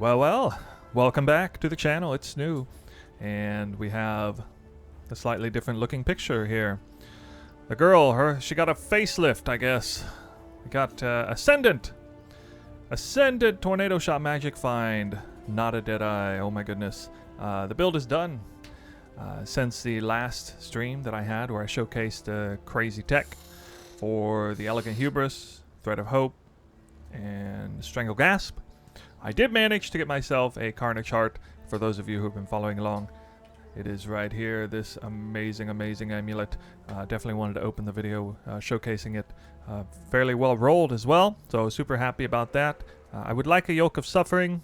Well, welcome back to the channel. It's new, and we have a slightly different looking picture here. The girl, she got a facelift, I guess. We got Ascendant Tornado Shot Magic Find, not a Deadeye. Oh my goodness. The build is done. Since the last stream that I had where I showcased crazy tech for the Elegant Hubris, Thread of Hope, and Strangle Gasp, I did manage to get myself a Carnage Heart. For those of you who have been following along, it is right here, this amazing amulet. Definitely wanted to open the video showcasing it. Fairly well rolled as well, so super happy about that. I would like a Yoke of Suffering.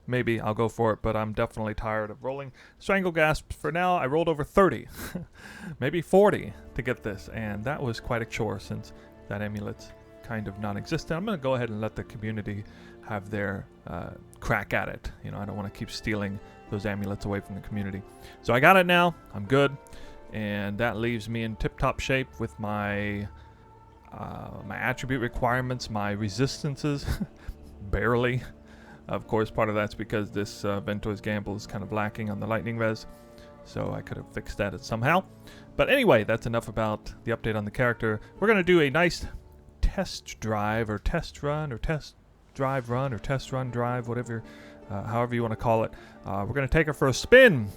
Maybe I'll go for it, but I'm definitely tired of rolling Strangle Gasp. For now, I rolled over 30, maybe 40 to get this, and that was quite a chore since that amulet's kind of non-existent. I'm going to go ahead and let the community have their crack at it. You know, I don't want to keep stealing those amulets away from the community. So I got it now. I'm good, and that leaves me in tip-top shape with my my attribute requirements, my resistances, barely. Of course, part of that's because this Ventor's Gamble is kind of lacking on the lightning res, so I could have fixed that somehow. But anyway, that's enough about the update on the character. We're going to do a nice test drive, or test run, or test drive run, or test run drive, whatever, however you want to call it. We're going to take her for a spin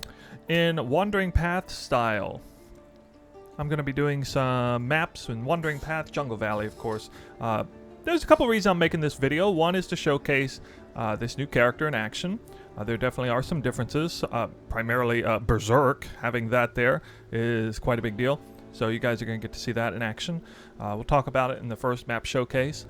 in Wandering Path style. I'm going to be doing some maps in Wandering Path, Jungle Valley, of course. There's a couple reasons I'm making this video. One is to showcase this new character in action. There definitely are some differences. Primarily Berserk, having that there is quite a big deal. So you guys are going to get to see that in action. We'll talk about it in the first map showcase.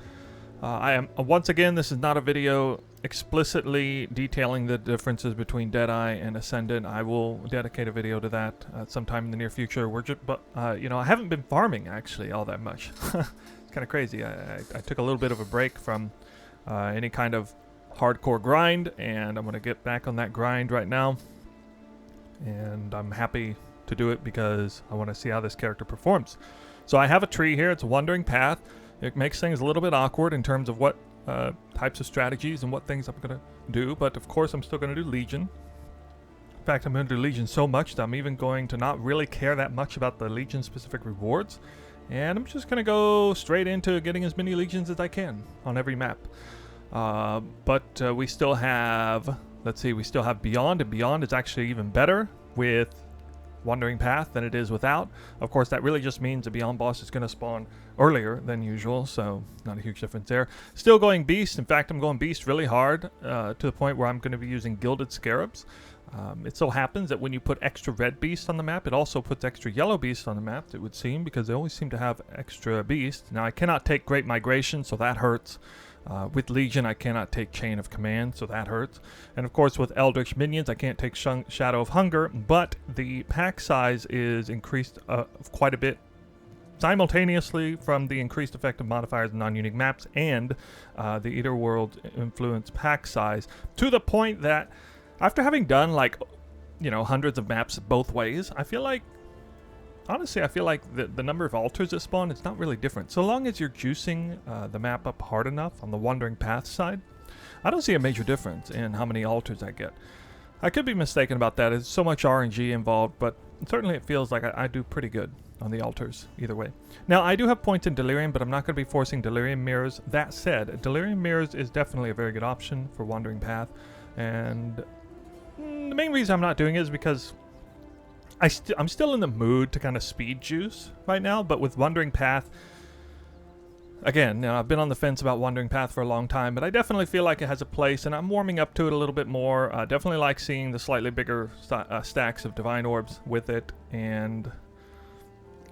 Once again, this is not a video explicitly detailing the differences between Deadeye and Ascendant. I will dedicate a video to that sometime in the near future. You know, I haven't been farming actually all that much. It's kind of crazy. I took a little bit of a break from any kind of hardcore grind, and I'm going to get back on that grind right now. And I'm happy to do it because I want to see how this character performs. So I have a tree here. It's a Wandering Path. It makes things a little bit awkward in terms of what types of strategies and what things I'm going to do, but of course I'm still going to do Legion. In fact, I'm going to do Legion so much that I'm even going to not really care that much about the Legion specific rewards, and I'm just going to go straight into getting as many Legions as I can on every map. But we still have, let's see, we still have Beyond, and Beyond is actually even better with Wandering Path than it is without. Of course, that really just means the Beyond boss is going to spawn earlier than usual, so not a huge difference there. Still going Beast. In fact, I'm going Beast really hard to the point where I'm going to be using Gilded Scarabs. It so happens that when you put extra red Beast on the map, it also puts extra yellow Beast on the map, it would seem, because they always seem to have extra Beast. Now, I cannot take Great Migration, so that hurts. With Legion, I cannot take Chain of Command, so that hurts. And of course, with Eldritch Minions, I can't take Shadow of Hunger, but the pack size is increased quite a bit simultaneously from the increased effective modifiers in non-unique maps and the Eater World influence pack size, to the point that after having done, like, you know, hundreds of maps both ways, I feel like, honestly, I feel like the number of altars that spawn, it's not really different. So long as you're juicing the map up hard enough on the Wandering Path side, I don't see a major difference in how many altars I get. I could be mistaken about that. There's so much RNG involved, but certainly it feels like I do pretty good on the altars either way. Now, I do have points in Delirium, but I'm not going to be forcing Delirium Mirrors. That said, Delirium Mirrors is definitely a very good option for Wandering Path, and the main reason I'm not doing it is because I'm still in the mood to kind of speed juice right now, but with Wandering Path, again, you know, I've been on the fence about Wandering Path for a long time, but I definitely feel like it has a place, and I'm warming up to it a little bit more. Definitely like seeing the slightly bigger stacks of Divine Orbs with it, and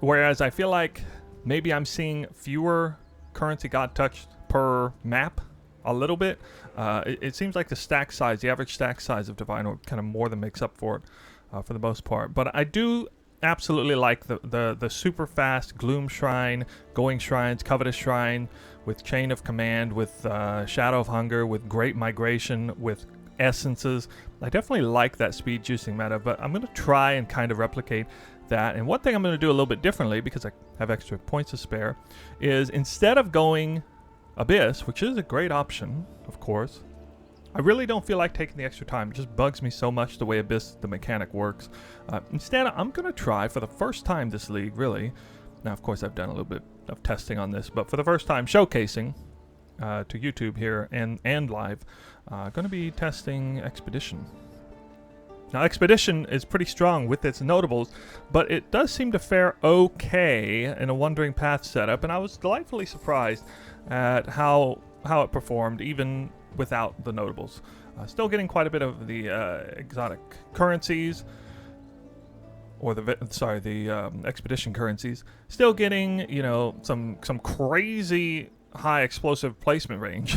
whereas I feel like maybe I'm seeing fewer currency God touched per map a little bit, it seems like the stack size, the average stack size of Divine Orb kind of more than makes up for it. For the most part, but I do absolutely like the super fast Gloom Shrine, Going Shrines, Covetous Shrine, with Chain of Command, with Shadow of Hunger, with Great Migration, with Essences. I definitely like that speed juicing meta, but I'm going to try and kind of replicate that. And one thing I'm going to do a little bit differently, because I have extra points to spare, is instead of going Abyss, which is a great option, of course, I really don't feel like taking the extra time. It just bugs me so much the way Abyss, the mechanic works. Instead, I'm going to try for the first time this league, really. Now, of course, I've done a little bit of testing on this, but for the first time, showcasing to YouTube here and live, going to be testing Expedition. Now, Expedition is pretty strong with its notables, but it does seem to fare okay in a Wandering Path setup, and I was delightfully surprised at how it performed even without the notables. Still getting quite a bit of the exotic currencies, or the expedition currencies. Still getting, you know, some crazy high explosive placement range.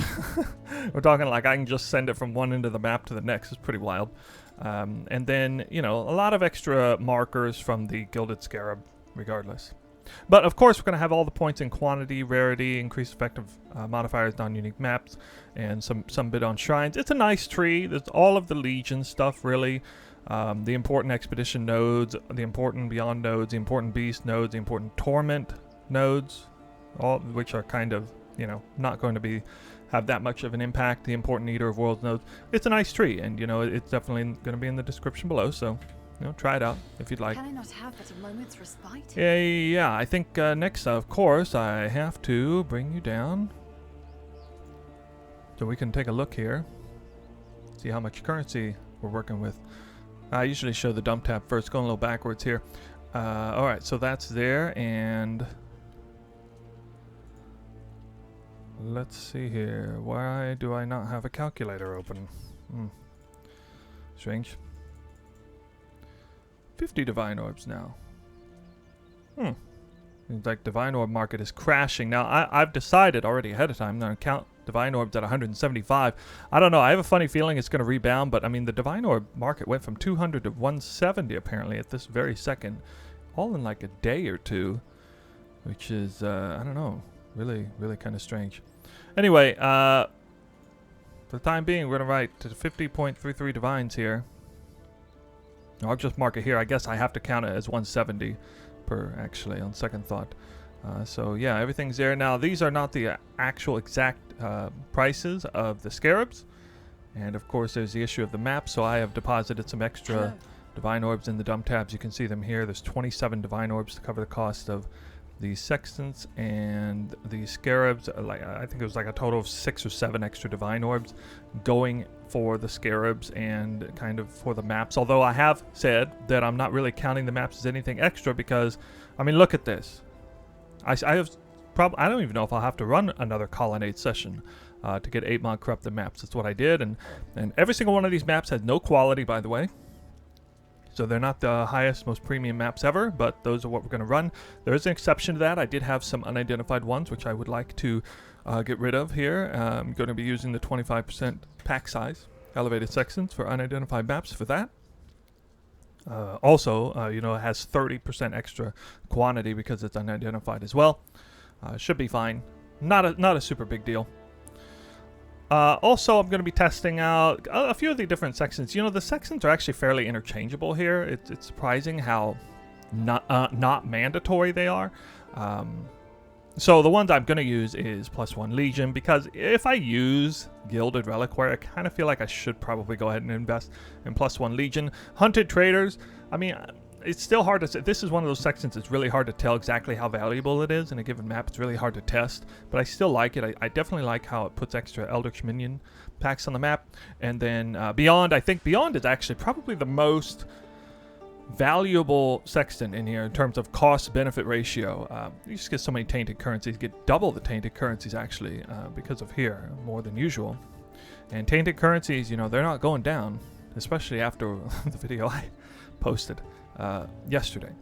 We're talking like I can just send it from one end of the map to the next. It's pretty wild. And then, you know, a lot of extra markers from the Gilded Scarab, regardless. But of course, we're going to have all the points in quantity, rarity, increased effective modifiers, non-unique maps, and some bit on shrines. It's a nice tree. There's all of the Legion stuff, really. The important expedition nodes, the important beyond nodes, the important beast nodes, the important torment nodes, all which are kind of, you know, not going to have that much of an impact. The important Eater of Worlds nodes. It's a nice tree, and you know, it's definitely going to be in the description below. So, you know, try it out if you'd like. Can I not have but a moment's respite? Yeah. I think next, of course, I have to bring you down so we can take a look here, see how much currency we're working with. I usually show the dump tab first, going a little backwards here. All right, so that's there, and let's see here. Why do I not have a calculator open? Strange. 50 divine orbs now. Seems like divine orb market is crashing. Now, I've decided already ahead of time that I'm going to count divine orbs at 175. I don't know. I have a funny feeling it's going to rebound, but I mean, the divine orb market went from 200 to 170 apparently at this very second, all in like a day or two, which is, I don't know, really kind of strange. Anyway, for the time being, we're going to write to 50.33 divines here. I'll just mark it here. I guess I have to count it as 170 per, actually, on second thought. So yeah, everything's there. Now, these are not the actual exact prices of the scarabs. And of course, there's the issue of the map. So I have deposited some extra divine orbs in the dump tabs. You can see them here. There's 27 divine orbs to cover the cost of the sextants and the scarabs. Like, I think it was like a total of 6 or 7 extra divine orbs going for the scarabs and kind of for the maps. Although I have said that I'm not really counting the maps as anything extra because, I mean, look at this. I don't even know if I'll have to run another colonnade session to get 8 mod corrupted maps. That's what I did, and every single one of these maps has no quality, by the way. So they're not the highest, most premium maps ever, but those are what we're going to run. There is an exception to that. I did have some unidentified ones, which I would like to get rid of here. I'm going to be using the 25% pack size elevated sections for unidentified maps for that. Also, you know, it has 30% extra quantity because it's unidentified as well. Should be fine. Not a super big deal. Also, I'm going to be testing out a few of the different sections. You know, the sections are actually fairly interchangeable here. It's surprising how not mandatory they are. So the ones I'm going to use is +1 Legion, because if I use Gilded Reliquary, I kind of feel like I should probably go ahead and invest in +1 Legion. Hunted Traders, I mean, it's still hard to say. This is one of those sections it's really hard to tell exactly how valuable it is in a given map. It's really hard to test, but I still like it. I definitely like how it puts extra Eldritch Minion packs on the map. And then Beyond, I think Beyond is actually probably the most valuable sextant in here in terms of cost-benefit ratio. You just get so many tainted currencies. You get double the tainted currencies, actually, because of here, more than usual. And tainted currencies, you know, they're not going down, especially after the video I posted yesterday.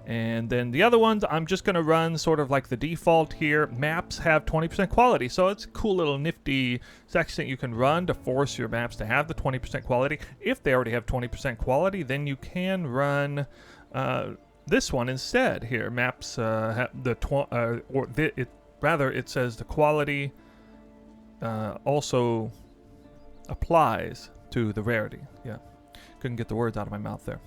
And then the other ones, I'm just going to run sort of like the default here. Maps have 20% quality, so it's a cool little nifty sextant you can run to force your maps to have the 20% quality. If they already have 20% quality, then you can run this one instead. Here, maps have the it says the quality also applies to the rarity. Yeah, couldn't get the words out of my mouth there.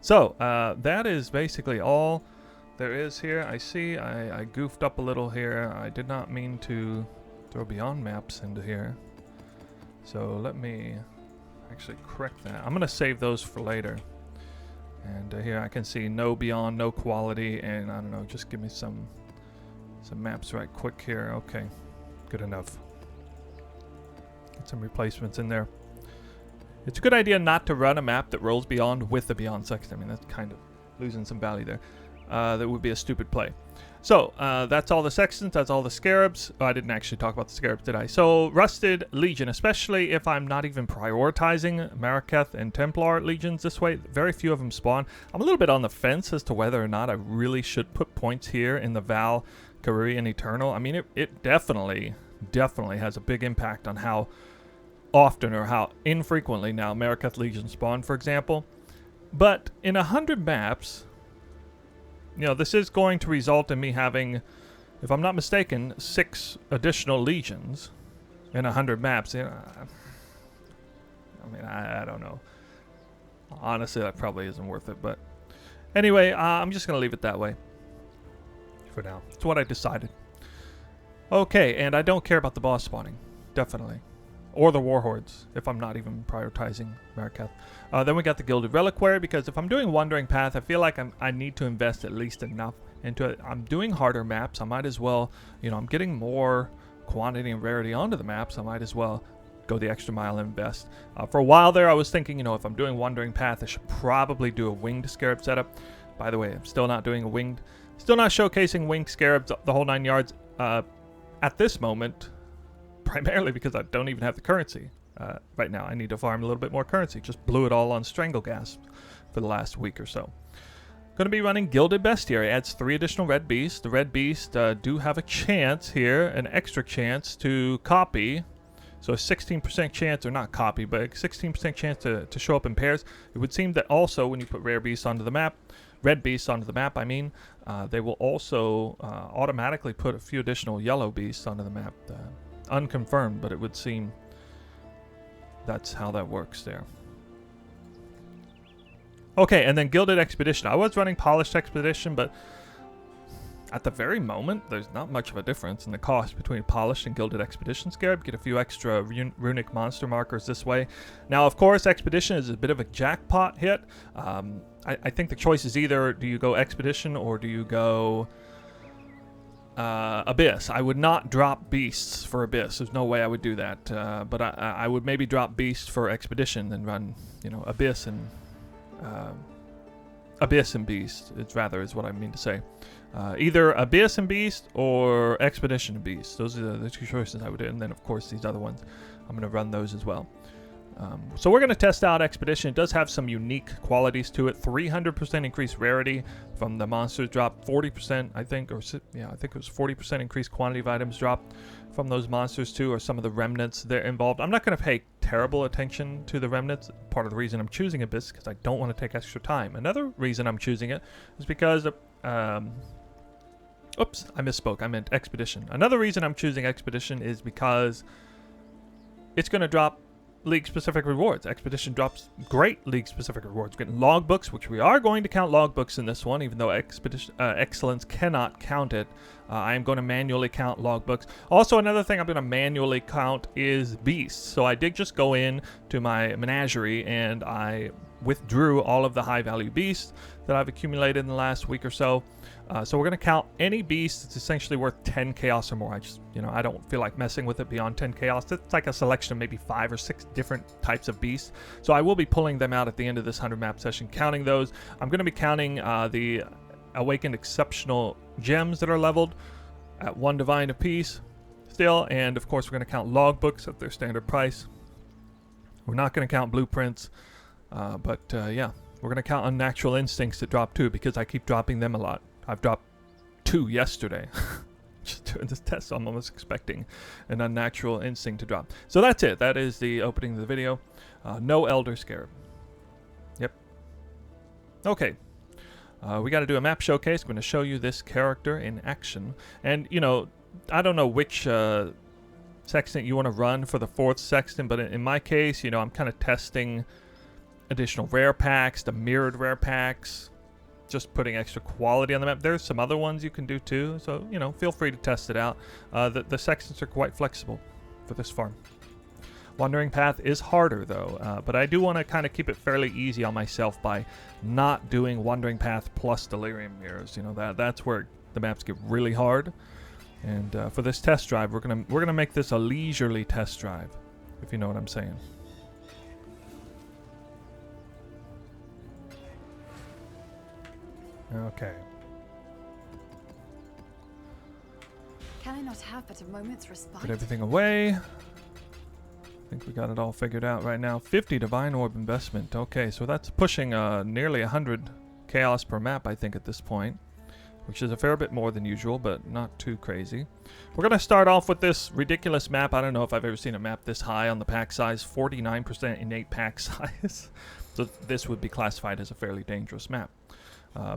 So, that is basically all there is here. I see I goofed up a little here. I did not mean to throw Beyond maps into here. So let me actually correct that. I'm going to save those for later. And here I can see no beyond, no quality, and I don't know, just give me some maps right quick here. Okay, good enough. Get some replacements in there. It's a good idea not to run a map that rolls beyond with the beyond section. I mean, that's kind of losing some value there. That would be a stupid play. So, that's all the sextants, that's all the scarabs. Oh, I didn't actually talk about the scarabs, did I? So, Rusted Legion, especially if I'm not even prioritizing Mariketh and Templar Legions this way, very few of them spawn. I'm a little bit on the fence as to whether or not I really should put points here in the Val, Karui, and Eternal. I mean, it definitely has a big impact on how often or how infrequently now Mariketh Legion spawn, for example. But in 100 maps, you know, this is going to result in me having, if I'm not mistaken, 6 additional legions in 100 maps. You know, I mean, I don't know. Honestly, that probably isn't worth it. But anyway, I'm just going to leave it that way for now. It's what I decided. Okay, and I don't care about the boss spawning. Definitely. Or the warhords, if I'm not even prioritizing Mariketh. Then we got the Gilded Reliquary, because if I'm doing Wandering Path, I feel like I need to invest at least enough into it. I'm doing harder maps. I might as well, you know, I'm getting more quantity and rarity onto the maps. I might as well go the extra mile and invest. For a while there, I was thinking, you know, if I'm doing Wandering Path, I should probably do a Winged Scarab setup. By the way, I'm still not doing a Winged, still not showcasing Winged Scarabs the whole 9 yards at this moment. Primarily because I don't even have the currency right now. I need to farm a little bit more currency. Just blew it all on Strangle Gasp for the last week or so. Going to be running Gilded Bestiary. Adds 3 additional Red Beasts. The Red Beasts do have a chance here, an extra chance to copy. So a 16% chance, or not copy, but a 16% chance to show up in pairs. It would seem that also when you put Rare Beasts onto the map, Red Beasts onto the map, I mean, they will also automatically put a few additional Yellow Beasts onto the map. Unconfirmed, but it would seem that's how that works there. Okay, and then Gilded Expedition. I was running Polished Expedition, but at the very moment, there's not much of a difference in the cost between Polished and Gilded Expedition Scarab. Get a few extra runic monster markers this way. Now, of course, Expedition is a bit of a jackpot hit. I think the choice is either do you go Expedition or do you go Abyss. I would not drop Beasts for Abyss. There's no way I would do that. But I would maybe drop Beast for Expedition and run, you know, Abyss and Beast. It's rather is what I mean to say. Either Abyss and Beast or Expedition and Beast. Those are the 2 choices I would do. And then, of course, these other ones, I'm going to run those as well. So we're going to test out Expedition. It does have some unique qualities to it. 300% increased rarity from the monsters drop. 40%, I think, or yeah, I think it was 40% increased quantity of items dropped from those monsters too, or some of the remnants that are involved. I'm not going to pay terrible attention to the remnants. Part of the reason I'm choosing Abyss is because I don't want to take extra time. Another reason I'm choosing it is because oops, I misspoke. I meant Expedition. Another reason I'm choosing Expedition is because it's going to drop League-specific rewards. Expedition drops great League-specific rewards. We're getting logbooks, which we are going to count logbooks in this one, even though Expedition Excellence cannot count it. I am going to manually count logbooks. Also, another thing I'm going to manually count is beasts. So I did just go in to my menagerie and I withdrew all of the high-value beasts that I've accumulated in the last week or so. So we're going to count any beast that's essentially worth 10 chaos or more. I just, you know, I don't feel like messing with it beyond 10 chaos. It's like a selection of maybe 5 or 6 different types of beasts. So I will be pulling them out at the end of this 100 map session, counting those. I'm going to be counting the Awakened Exceptional Gems that are leveled at 1 Divine apiece still. And of course, we're going to count logbooks at their standard price. We're not going to count blueprints, but yeah, we're going to count Unnatural Instincts that drop too, because I keep dropping them a lot. I've dropped 2 yesterday. Just doing this test, so I'm almost expecting an Unnatural Instinct to drop. So that's it. That is the opening of the video. No Elder Scarab. Yep. Okay. We got to do a map showcase. I'm going to show you this character in action. And, you know, I don't know which sextant you want to run for the 4th sextant, but in my case, you know, I'm kind of testing additional rare packs, the mirrored rare packs, just putting extra quality on the map. There's some other ones you can do too, so, you know, feel free to test it out. The sextants are quite flexible for this farm. Wandering Path is harder though, but I do want to kind of keep it fairly easy on myself by not doing Wandering Path plus Delirium Mirrors. You know, that's where the maps get really hard. And for this test drive, we're gonna make this a leisurely test drive, if you know what I'm saying. Okay. Can I not have but a moment's respite? Put everything away. I think we got it all figured out right now. 50 Divine Orb investment. Okay, so that's pushing nearly 100 chaos per map, I think, at this point, which is a fair bit more than usual, but not too crazy. We're going to start off with this ridiculous map. I don't know if I've ever seen a map this high on the pack size. 49% innate pack size. So this would be classified as a fairly dangerous map.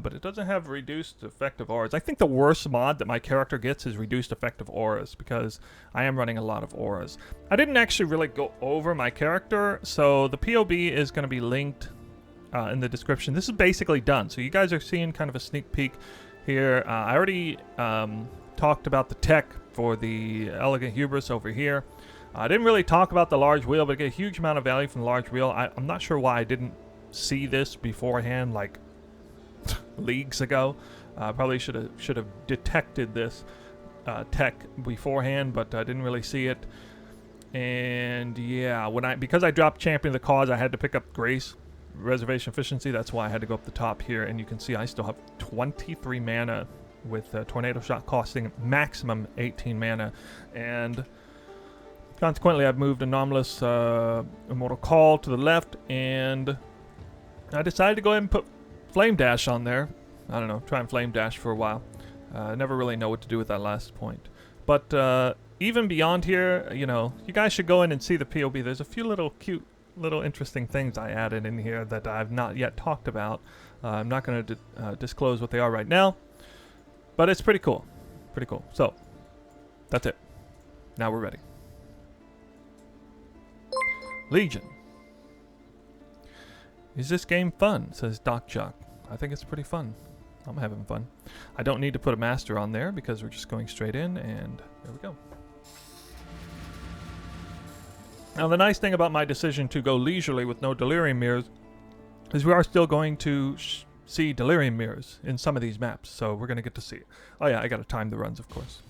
But it doesn't have reduced effective auras. I think the worst mod that my character gets is reduced effective auras, because I am running a lot of auras. I didn't actually really go over my character, so the POB is going to be linked in the description. This is basically done, so you guys are seeing kind of a sneak peek here. I already talked about the tech for the Elegant Hubris over here. I didn't really talk about the large wheel, but I get a huge amount of value from the large wheel. I'm not sure why I didn't see this beforehand, like leagues ago. Probably should have detected this tech beforehand, but I didn't really see it. And yeah, because I dropped Champion of the Cause, I had to pick up Grace Reservation Efficiency. That's why I had to go up the top here, and you can see I still have 23 mana with Tornado Shot costing maximum 18 mana, and consequently I've moved Anomalous Immortal Call to the left, and I decided to go ahead and put Flame Dash on there. I don't know, try and Flame Dash for a while. Never really know what to do with that last point. But even beyond here, you know, you guys should go in and see the POB. There's a few little cute, little interesting things I added in here that I've not yet talked about. I'm not going to disclose what they are right now, but it's pretty cool. Pretty cool. So, that's it. Now we're ready. Legion. Is this game fun? Says Doc Jock. I think it's pretty fun. I'm having fun. I don't need to put a master on there because we're just going straight in, and there we go. Now the nice thing about my decision to go leisurely with no Delirium Mirrors is we are still going to see Delirium Mirrors in some of these maps, so we're going to get to see it. Oh yeah, I got to time the runs, of course.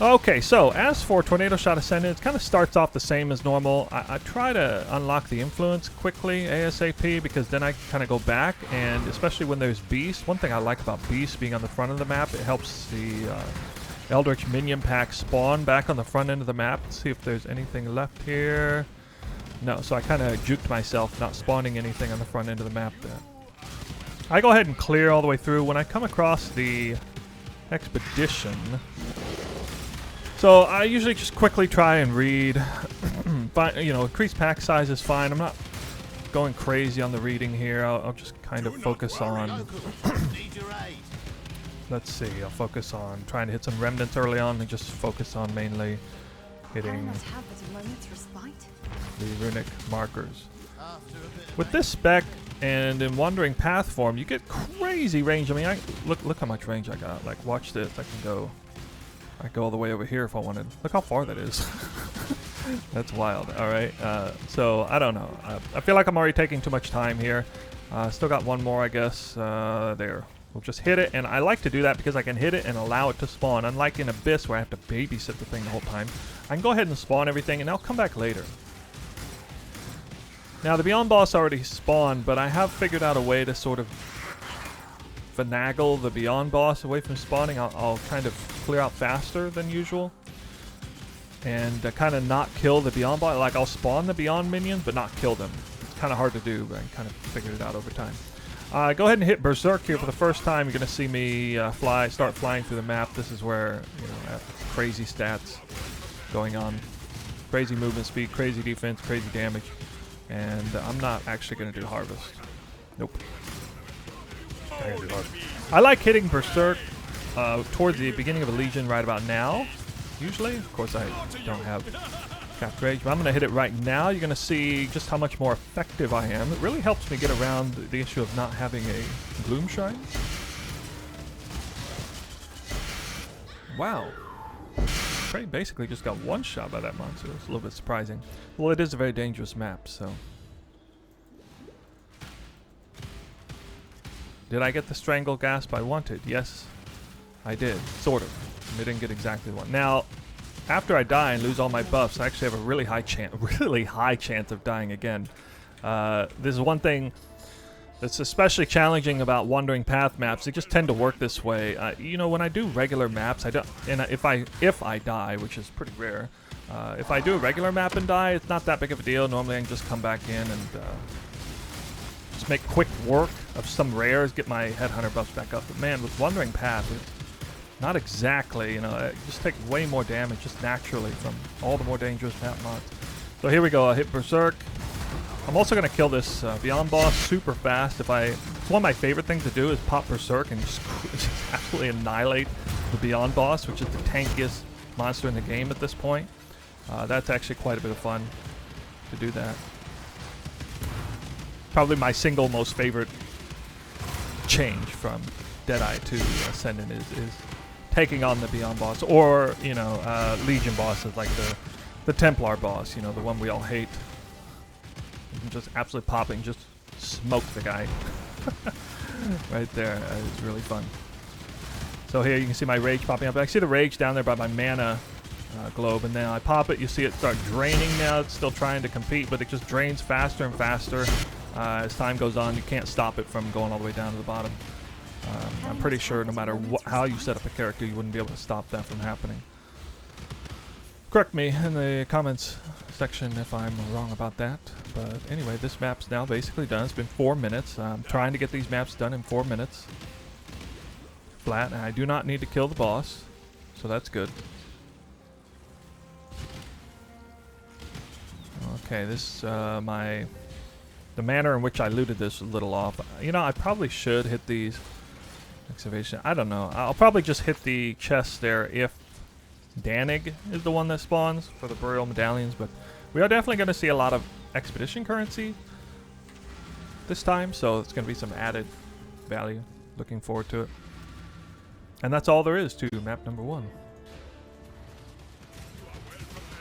Okay, so as for Tornado Shot Ascendant, it kind of starts off the same as normal. I try to unlock the influence quickly, ASAP, because then I kind of go back, and especially when there's Beast. One thing I like about Beast being on the front of the map, it helps the Eldritch Minion pack spawn back on the front end of the map. Let's see if there's anything left here. No, so I kind of juked myself not spawning anything on the front end of the map there. I go ahead and clear all the way through. When I come across the Expedition, so I usually just quickly try and read. But, you know, increased pack size is fine. I'm not going crazy on the reading here. I'll just kind of focus on... Let's see, I'll focus on trying to hit some remnants early on and just focus on mainly hitting the runic markers. With this spec and in Wandering Path form, you get crazy range. I mean, look how much range I got. Like, watch this. I can go all the way over here if I wanted. Look how far that is. That's wild. All right. So I don't know. I feel like I'm already taking too much time here. Still got one more, I guess. There. We'll just hit it, and I like to do that because I can hit it and allow it to spawn. Unlike in Abyss, where I have to babysit the thing the whole time, I can go ahead and spawn everything, and I'll come back later. Now, the Beyond boss already spawned, but I have figured out a way to sort of finagle the Beyond boss away from spawning. I'll kind of clear out faster than usual, and kind of not kill the Beyond boss. Like, I'll spawn the Beyond minions, but not kill them. It's kind of hard to do, but I kind of figured it out over time. Go ahead and hit Berserk here for the first time. You're going to see me start flying through the map. This is where, you know, I have crazy stats going on. Crazy movement speed, crazy defense, crazy damage. And I'm not actually going to do Harvest. Nope. I like hitting Berserk towards the beginning of a Legion right about now, usually. Of course, I don't have Cap Rage, but I'm going to hit it right now. You're going to see just how much more effective I am. It really helps me get around the issue of not having a Gloom Shrine. Wow. Prey basically just got one shot by that monster. It's a little bit surprising. Well, it is a very dangerous map, so. Did I get the strangle gasp I wanted? Yes, I did. Sort of. I didn't get exactly one. Now, after I die and lose all my buffs, I actually have a really high chance of dying again. This is one thing that's especially challenging about Wandering Path maps. They just tend to work this way. You know, when I do regular maps, I don't. And if I die, which is pretty rare, if I do a regular map and die, it's not that big of a deal. Normally, I can just come back in and just make quick work of some rares, get my Headhunter buffs back up. But man, with Wandering Path, it's not exactly. You know, it just takes way more damage just naturally from all the more dangerous map mods. So here we go. I hit Berserk. I'm also going to kill this Beyond boss super fast. It's one of my favorite things to do is pop Berserk and just absolutely annihilate the Beyond boss, which is the tankiest monster in the game at this point. That's actually quite a bit of fun to do that. Probably my single most favorite change from Deadeye to Ascendant is taking on the Beyond boss, or you know, Legion bosses like the Templar boss. You know, the one we all hate. Just absolutely popping, just smoke the guy right there. It's really fun. So here you can see my rage popping up. I see the rage down there by my mana globe, and then I pop it. You see it start draining now. It's still trying to compete, but it just drains faster and faster as time goes on. You can't stop it from going all the way down to the bottom. I'm pretty sure no matter how you set up a character, you wouldn't be able to stop that from happening. Correct me in the comments section if I'm wrong about that. But anyway, this map's now basically done. It's been 4 minutes. I'm trying to get these maps done in 4 minutes. Flat, and I do not need to kill the boss, so that's good. Okay, this the manner in which I looted this was a little off. You know, I probably should hit these excavation. I don't know. I'll probably just hit the chest there if Danig is the one that spawns for the burial medallions, but we are definitely going to see a lot of expedition currency this time, so it's going to be some added value. Looking forward to it. And that's all there is to map number 1.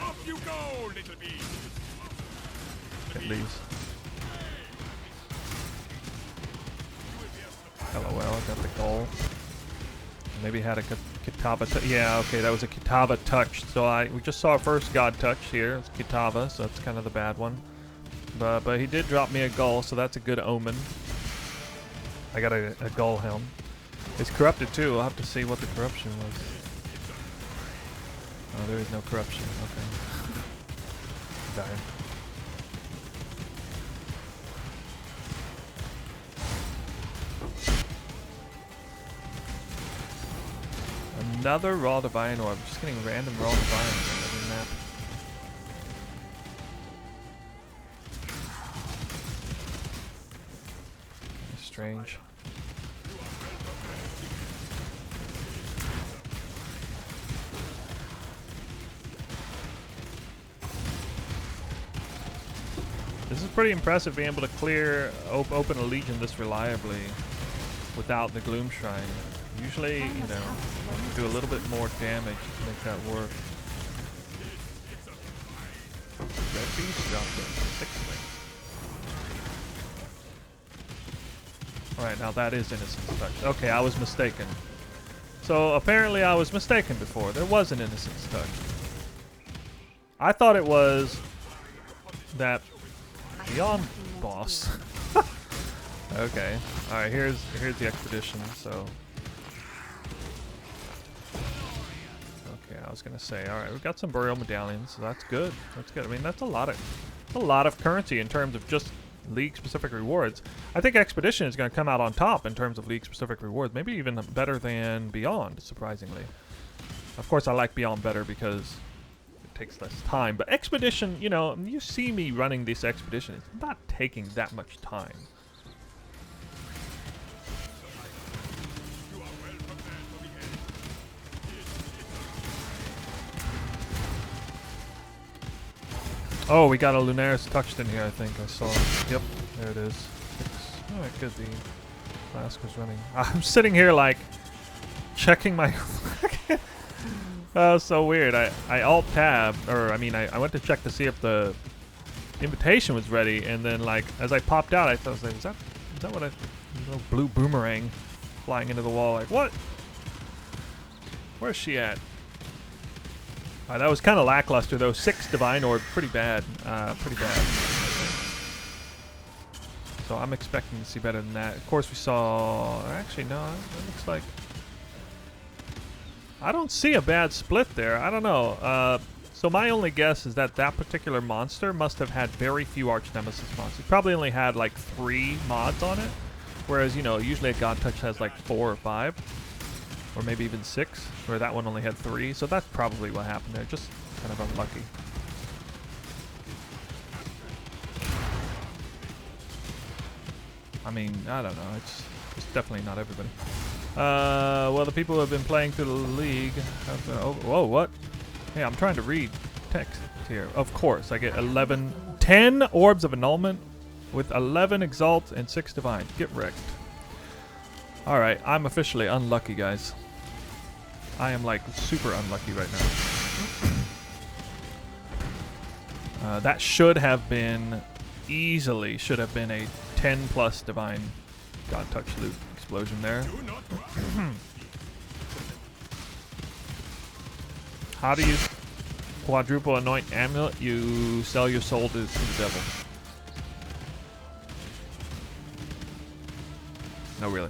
Off you go, little bee. At least. LOL, got the goal. Maybe had a Kitava. Yeah, okay, that was a Kitava touched. So we just saw our first God touch here. It's Kitava, so that's kind of the bad one. But he did drop me a gull, so that's a good omen. I got a gull helm. It's corrupted too. I'll have to see what the corruption was. Oh, there is no corruption. Okay. Darn. Another raw divine orb. Just getting random raw divines on every map. Strange. This is pretty impressive being able to clear open a legion this reliably without the Gloom Shrine. Usually, you know, do a little bit more damage to make that work. That beast dropped it. 6 things. Alright, now that is Innocence-touched. Okay, I was mistaken. So apparently I was mistaken before. There was an Innocence-touched. I thought it was that Beyond boss. Okay. Alright, here's the expedition, so. Okay, I was gonna say, alright, we've got some burial medallions, so that's good. That's good. I mean, that's a lot of currency in terms of just league-specific rewards. I think Expedition is going to come out on top in terms of league-specific rewards. Maybe even better than Beyond, surprisingly. Of course, I like Beyond better because it takes less time. But Expedition, you know, you see me running this Expedition. It's not taking that much time. Oh, we got a Innocence-touched in here, I think. I saw it. Yep, there it is. Oh, it could be. Flask was running. I'm sitting here, like, checking my... So weird. I alt tab, or I mean, I went to check to see if the invitation was ready, and then like as I popped out, I was like, is that what a little blue boomerang flying into the wall? Like what? Where's she at? That was kind of lackluster though. 6 divine orb, pretty bad. Pretty bad. So I'm expecting to see better than that. Of course, we saw. Actually, no. It looks like. I don't see a bad split there. I don't know. So my only guess is that that particular monster must have had very few Arch Nemesis monsters. Probably only had like 3 mods on it, whereas usually a God Touch has like 4 or 5, or maybe even 6. Where that one only had 3. So that's probably what happened there. Just kind of unlucky. I mean, I don't know. It's definitely not everybody. Well, the people who have been playing through the league have been whoa, what? Hey, I'm trying to read text here. Of course, I get 10 orbs of annulment with 11 exalt and 6 divine. Get wrecked. All right, I'm officially unlucky, guys. I am like super unlucky right now. That should have been easily a 10 plus divine God Touch loot explosion there. How do you quadruple anoint amulet? You sell your soul to the devil. No, really.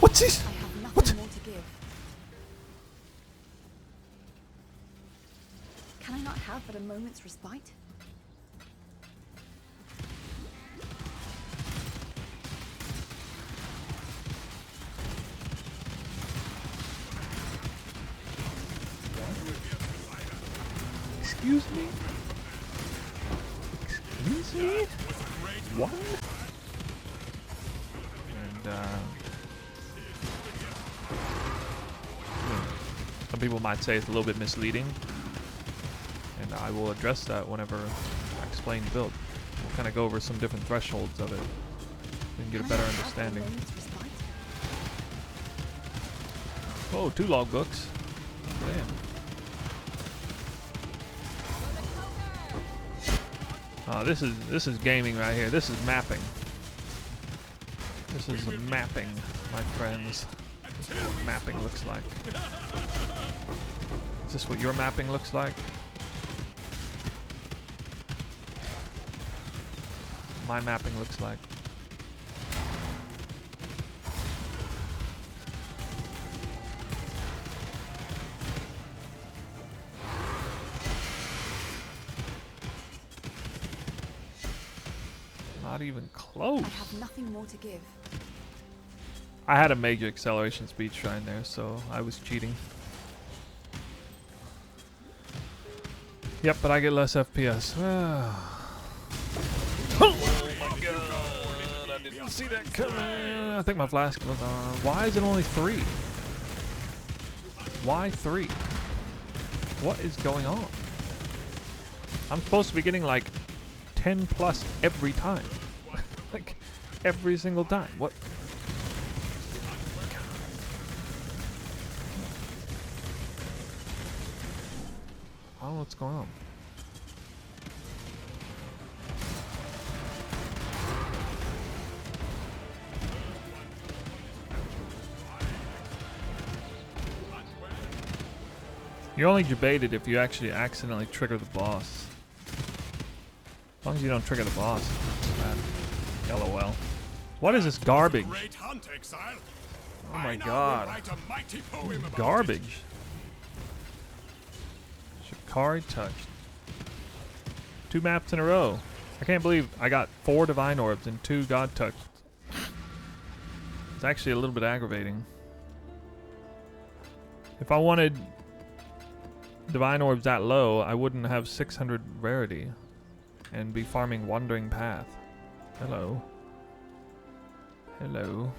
What's this? I have nothing more to give. Can I not have but a moment's respite? Excuse me? Excuse me? What? And, some people might say it's a little bit misleading, and I will address that whenever I explain the build. We'll kind of go over some different thresholds of it and get a better understanding. Oh, 2 logbooks. Damn. This is gaming right here. This is mapping. This is mapping, my friends. This is what mapping looks like. Is this what your mapping looks like? My mapping looks like. Not even close. I have nothing more to give. I had a major acceleration speed shrine there, so I was cheating. Yep, but I get less FPS. Oh my god, I didn't see that coming. I think my flask was on. Why is it only 3? Why 3? What is going on? I'm supposed to be getting like 10 plus every time. Like, every single time. What? I don't know what's going on. You're only debated if you actually accidentally trigger the boss. As long as you don't trigger the boss. Bad. LOL. What is this garbage? Oh my god. Garbage. Touched. 2 maps in a row. I can't believe I got 4 divine orbs and 2 God Touched. It's actually a little bit aggravating. If I wanted divine orbs that low, I wouldn't have 600 rarity and be farming Wandering Path. Hello. Hello.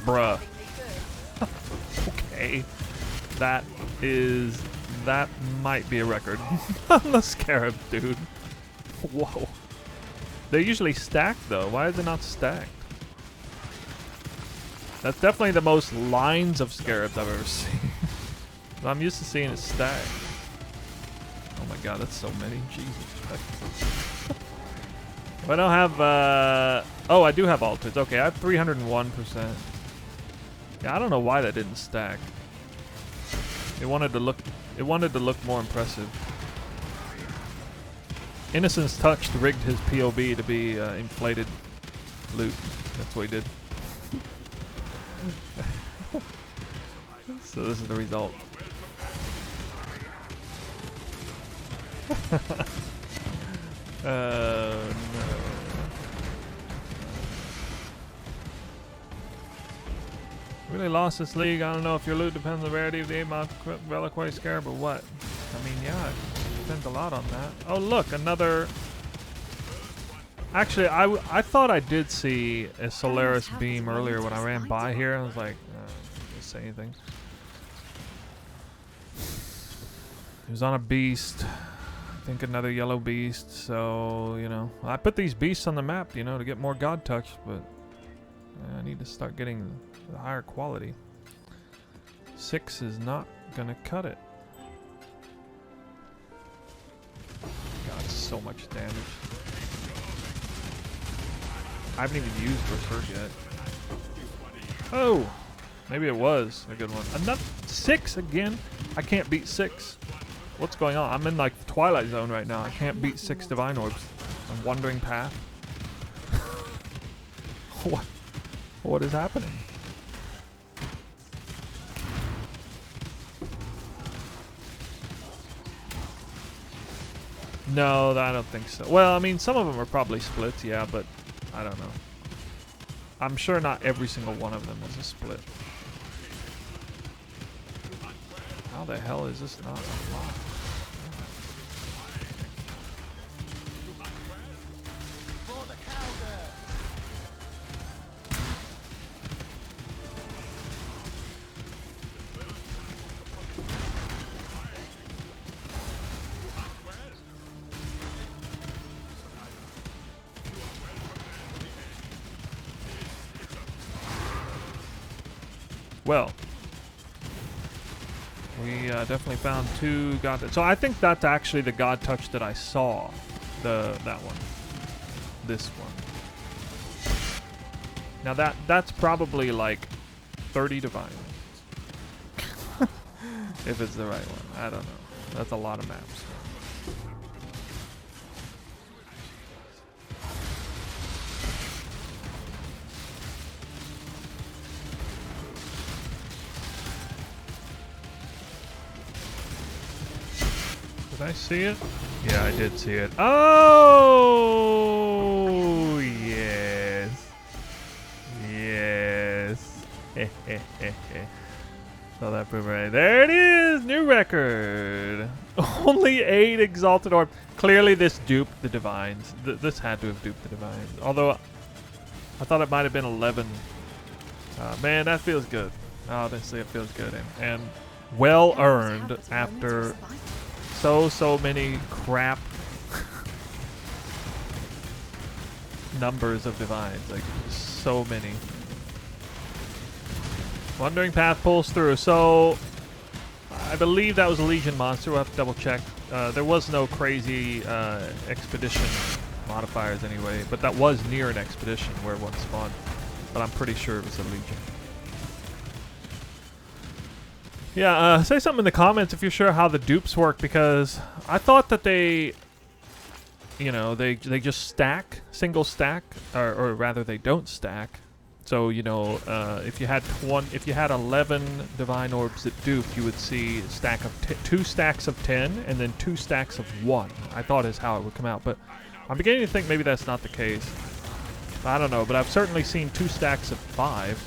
Bruh. Okay. That might be a record. The scarab, dude. Whoa. They're usually stacked though. Why are they not stacked? That's definitely the most lines of scarabs I've ever seen. I'm used to seeing it stacked. Oh my god, that's so many. Jesus Christ. I don't have, oh, I do have altars. Okay, I have 301%. Yeah, I don't know why that didn't stack. It wanted to look more impressive. Innocence-touched rigged his PoE to be inflated loot. That's what he did. So this is the result. No. Really lost this league. I don't know if your loot depends on the rarity of the 8-mount reliquary scarab or what. I mean, yeah, it depends a lot on that. Oh, look, another... Actually, I thought I did see a Solaris beam earlier when I ran by here. I was like, didn't say anything. He was on a beast. I think another yellow beast. So, you know, I put these beasts on the map, you know, to get more God touch, but I need to start getting the higher quality. 6 is not gonna cut it. God, so much damage. I haven't even used Berserk yet. Oh! Maybe it was a good one. Another 6 again? I can't beat 6. What's going on? I'm in like the Twilight Zone right now. I can't beat 6 Divine Orbs. I'm Wandering Path. What is happening? No, I don't think so. Well, I mean, some of them are probably splits, yeah, but I don't know. I'm sure not every single one of them is a split. How the hell is this not unlocked? Well, we definitely found 2 God touch. So I think that's actually the God touch that I saw. That one. This one. Now that's probably like 30 divine. If it's the right one. I don't know. That's a lot of maps. Did I see it? Yeah, I did see it. Oh, yes. Yes. Saw that boomerang. There it is! New record! Only 8 Exalted Orb. Clearly this duped the Divines. This had to have duped the Divines. Although, I thought it might have been 11. Man, that feels good. Honestly, it feels good. And well earned after... so many crap numbers of divines, like so many. Wandering Path pulls through. So I believe that was a Legion monster. We'll have to double check. There was no crazy expedition modifiers anyway, but that was near an expedition where one spawned. But I'm pretty sure it was a Legion. Yeah, say something in the comments if you're sure how the dupes work, because I thought that they, you know, they just stack, single stack, or rather they don't stack. So, you know, if you had 11 divine orbs that dupe, you would see a stack of 2 stacks of 10 and then 2 stacks of 1. I thought is how it would come out, but I'm beginning to think maybe that's not the case. I don't know, but I've certainly seen 2 stacks of 5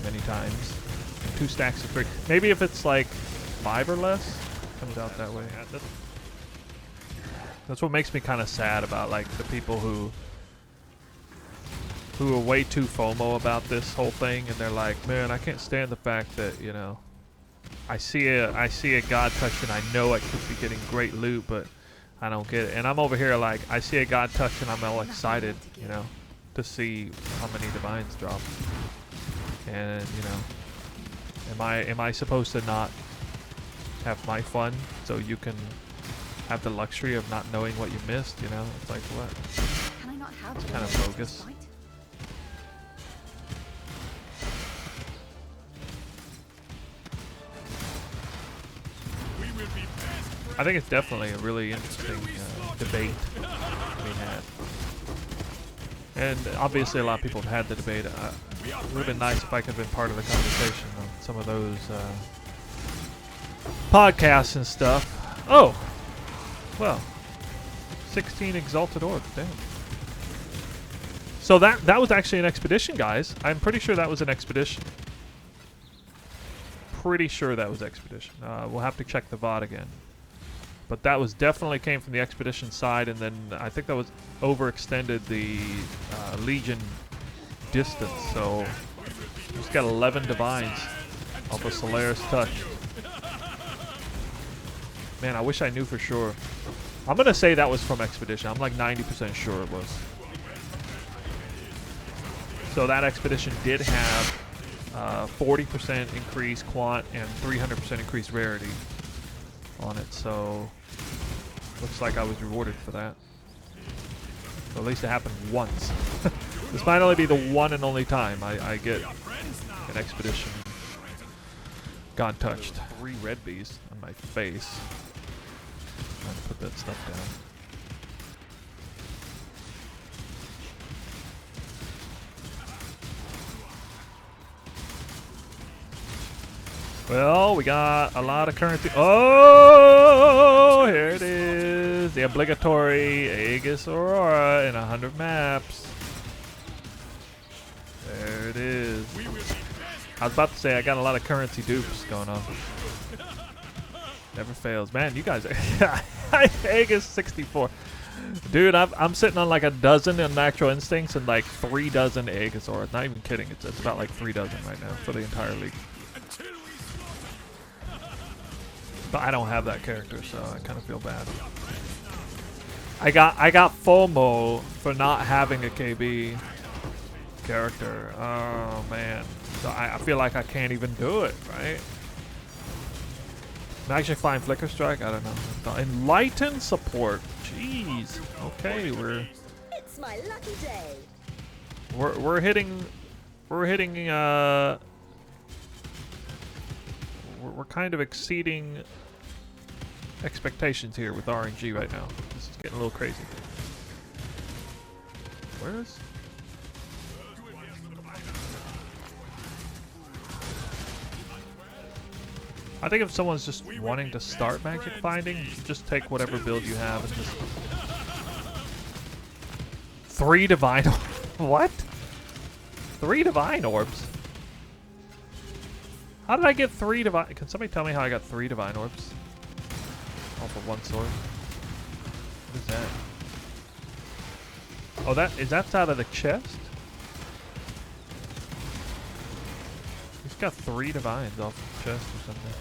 many times. 2 stacks of 3. Maybe if it's like 5 or less, it comes out that way. That's what makes me kind of sad about like the people who who are way too FOMO about this whole thing, and they're like, man, I can't stand the fact that, you know, I see a God touch and I know I could be getting great loot, but I don't get it. And I'm over here like, I see a God touch and I'm all excited, you know, to see how many divines drop. And, you know, am I supposed to not have my fun so you can have the luxury of not knowing what you missed, you know? It's like, what? Can I not have It's kind of bogus. I think it's definitely a really interesting debate we had. And obviously a lot of people have had the debate. It would have been nice if I could have been part of the conversation on some of those podcasts and stuff. Oh! Well, 16 exalted orbs, damn. So that was actually an expedition, guys. I'm pretty sure that was an expedition. Pretty sure that was expedition. We'll have to check the VOD again. But that was definitely came from the expedition side, and then I think that was overextended the Legion distance. So we just got 11 divines off of Innocence-touched. Man, I wish I knew for sure. I'm gonna say that was from expedition. I'm like 90% sure it was. So that expedition did have 40% increased quant and 300% increased rarity on it, so looks like I was rewarded for that. Or at least it happened once. This might only be the one and only time I get an expedition God touched. 3 red bees on my face. I'm trying to put that stuff down. Well, we got a lot of currency. Oh, here it is. The obligatory Aegis Aurora in 100 maps. There it is. I was about to say I got a lot of currency dupes going on. Never fails. Man, you guys Aegis 64. Dude, I'm sitting on like a dozen in Natural Instincts and like 3 dozen Aegis Auroras. Not even kidding. It's about like 3 dozen right now for the entire league. But I don't have that character, so I kind of feel bad. I got FOMO for not having a KB character. Oh man, so I feel like I can't even do it, right? I'm actually flying Flicker Strike. I don't know. Enlighten support. Jeez. Okay, It's my lucky day. We're hitting. We're kind of exceeding expectations here with RNG right now. This is getting a little crazy. Where is? I think if someone's just wanting to start magic finding, just take whatever build you have and just 3 divine. What? 3 divine orbs? How did I get 3 divine? Can somebody tell me how I got 3 divine orbs? Off of 1 sword. What is that? Oh, that's out of the chest? He's got 3 divines off the chest or something.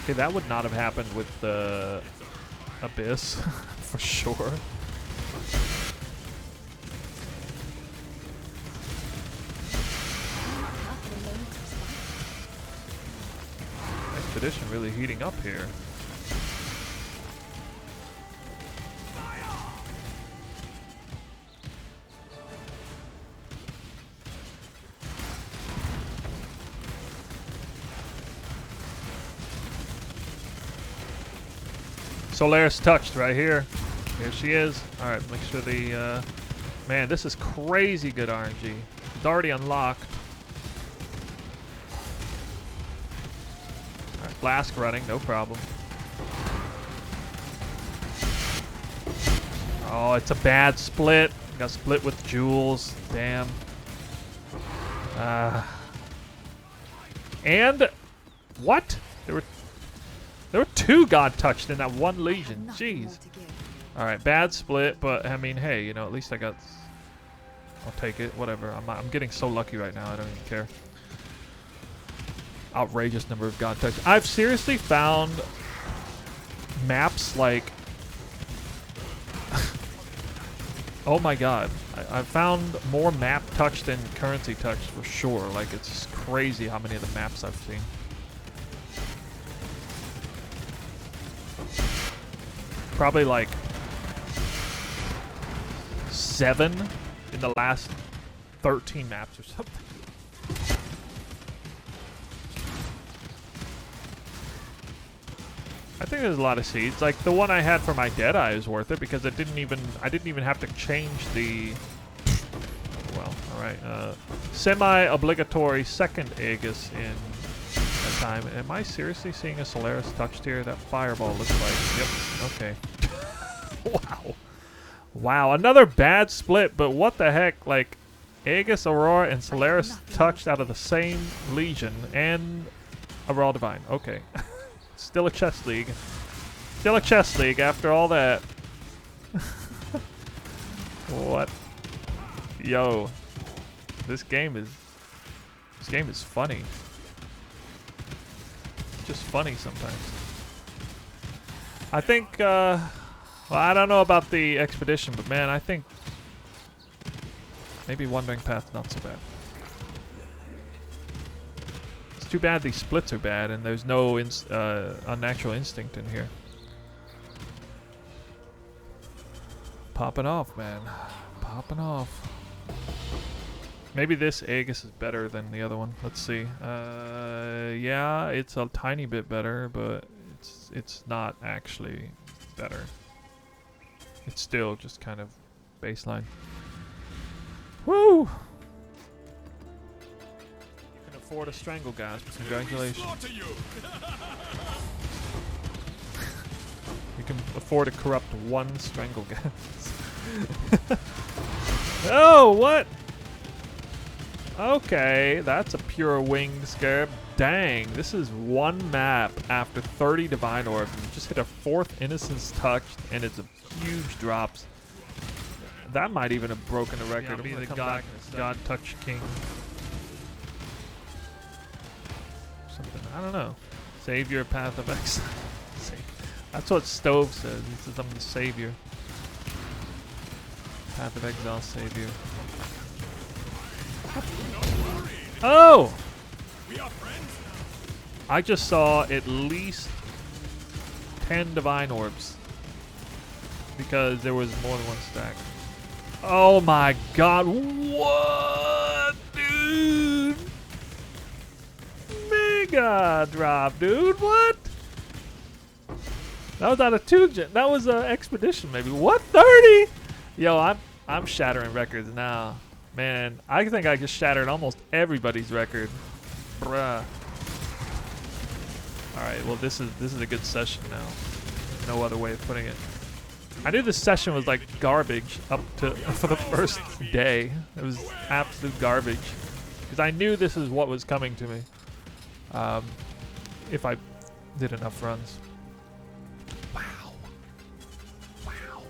Okay, that would not have happened with the Abyss, for sure. Expedition really heating up here. Innocence-touched right here. Here she is. Alright, make sure the... man, this is crazy good RNG. It's already unlocked. Alright, Flask running, no problem. Oh, it's a bad split. Got split with Jules. Damn. And... what? There were 2 God touched in that 1 Legion. Jeez. Alright, bad split, but I mean, hey, you know, at least I got I'll take it. Whatever. I'm getting so lucky right now. I don't even care. Outrageous number of god touch. I've seriously found maps like... oh my god. I've found more map touch than currency touch for sure. Like, it's just crazy how many of the maps I've seen. Probably like 7 in the last 13 maps or something. I think there's a lot of seeds. Like the one I had for my Deadeye is worth it because I didn't even have to change the semi-obligatory second Aegis in that time. Am I seriously seeing a Solaris-touched here? That fireball looks like... Yep. Okay. Wow. Wow. Another bad split, but what the heck? Like, Aegis, Aurora, and Solaris touched out of the same Legion and Aurora Divine. Okay. Still a chess league. Still a chess league after all that. What? Yo. This game is funny. Just funny sometimes. I think well, I don't know about the expedition, but man, I think maybe Wandering Path not so bad. It's too bad these splits are bad and there's no unnatural instinct in here. Popping off, man. Popping off. Maybe this Aegis is better than the other one. Let's see. Yeah, it's a tiny bit better, but it's not actually better. It's still just kind of baseline. Woo! You can afford a strangle gas. Congratulations. You can afford to corrupt one strangle gas. Oh, what? Okay, that's a pure winged scarab. Dang, this is one map after 30 Divine Orbs. We just hit a 4th Innocence-touched, and it's a huge drops. That might even have broken the record. Yeah, be the God Touch King. Something, I don't know. Savior, Path of Exile. That's what Stove says. He says I'm the Savior. Path of Exile, Savior. Oh! We are friends now. I just saw at least 10 Divine Orbs. Because there was more than one stack. Oh my god. What? Dude! Mega drop, dude. What? That was out of 2 gen. That was an expedition, maybe. What? 30? Yo, I'm shattering records now. Man, I think I just shattered almost everybody's record. Bruh. Alright, well this is a good session now. No other way of putting it. I knew this session was like garbage up to for the first day. It was absolute garbage. Because I knew this is what was coming to me. If I did enough runs. Wow. Wow.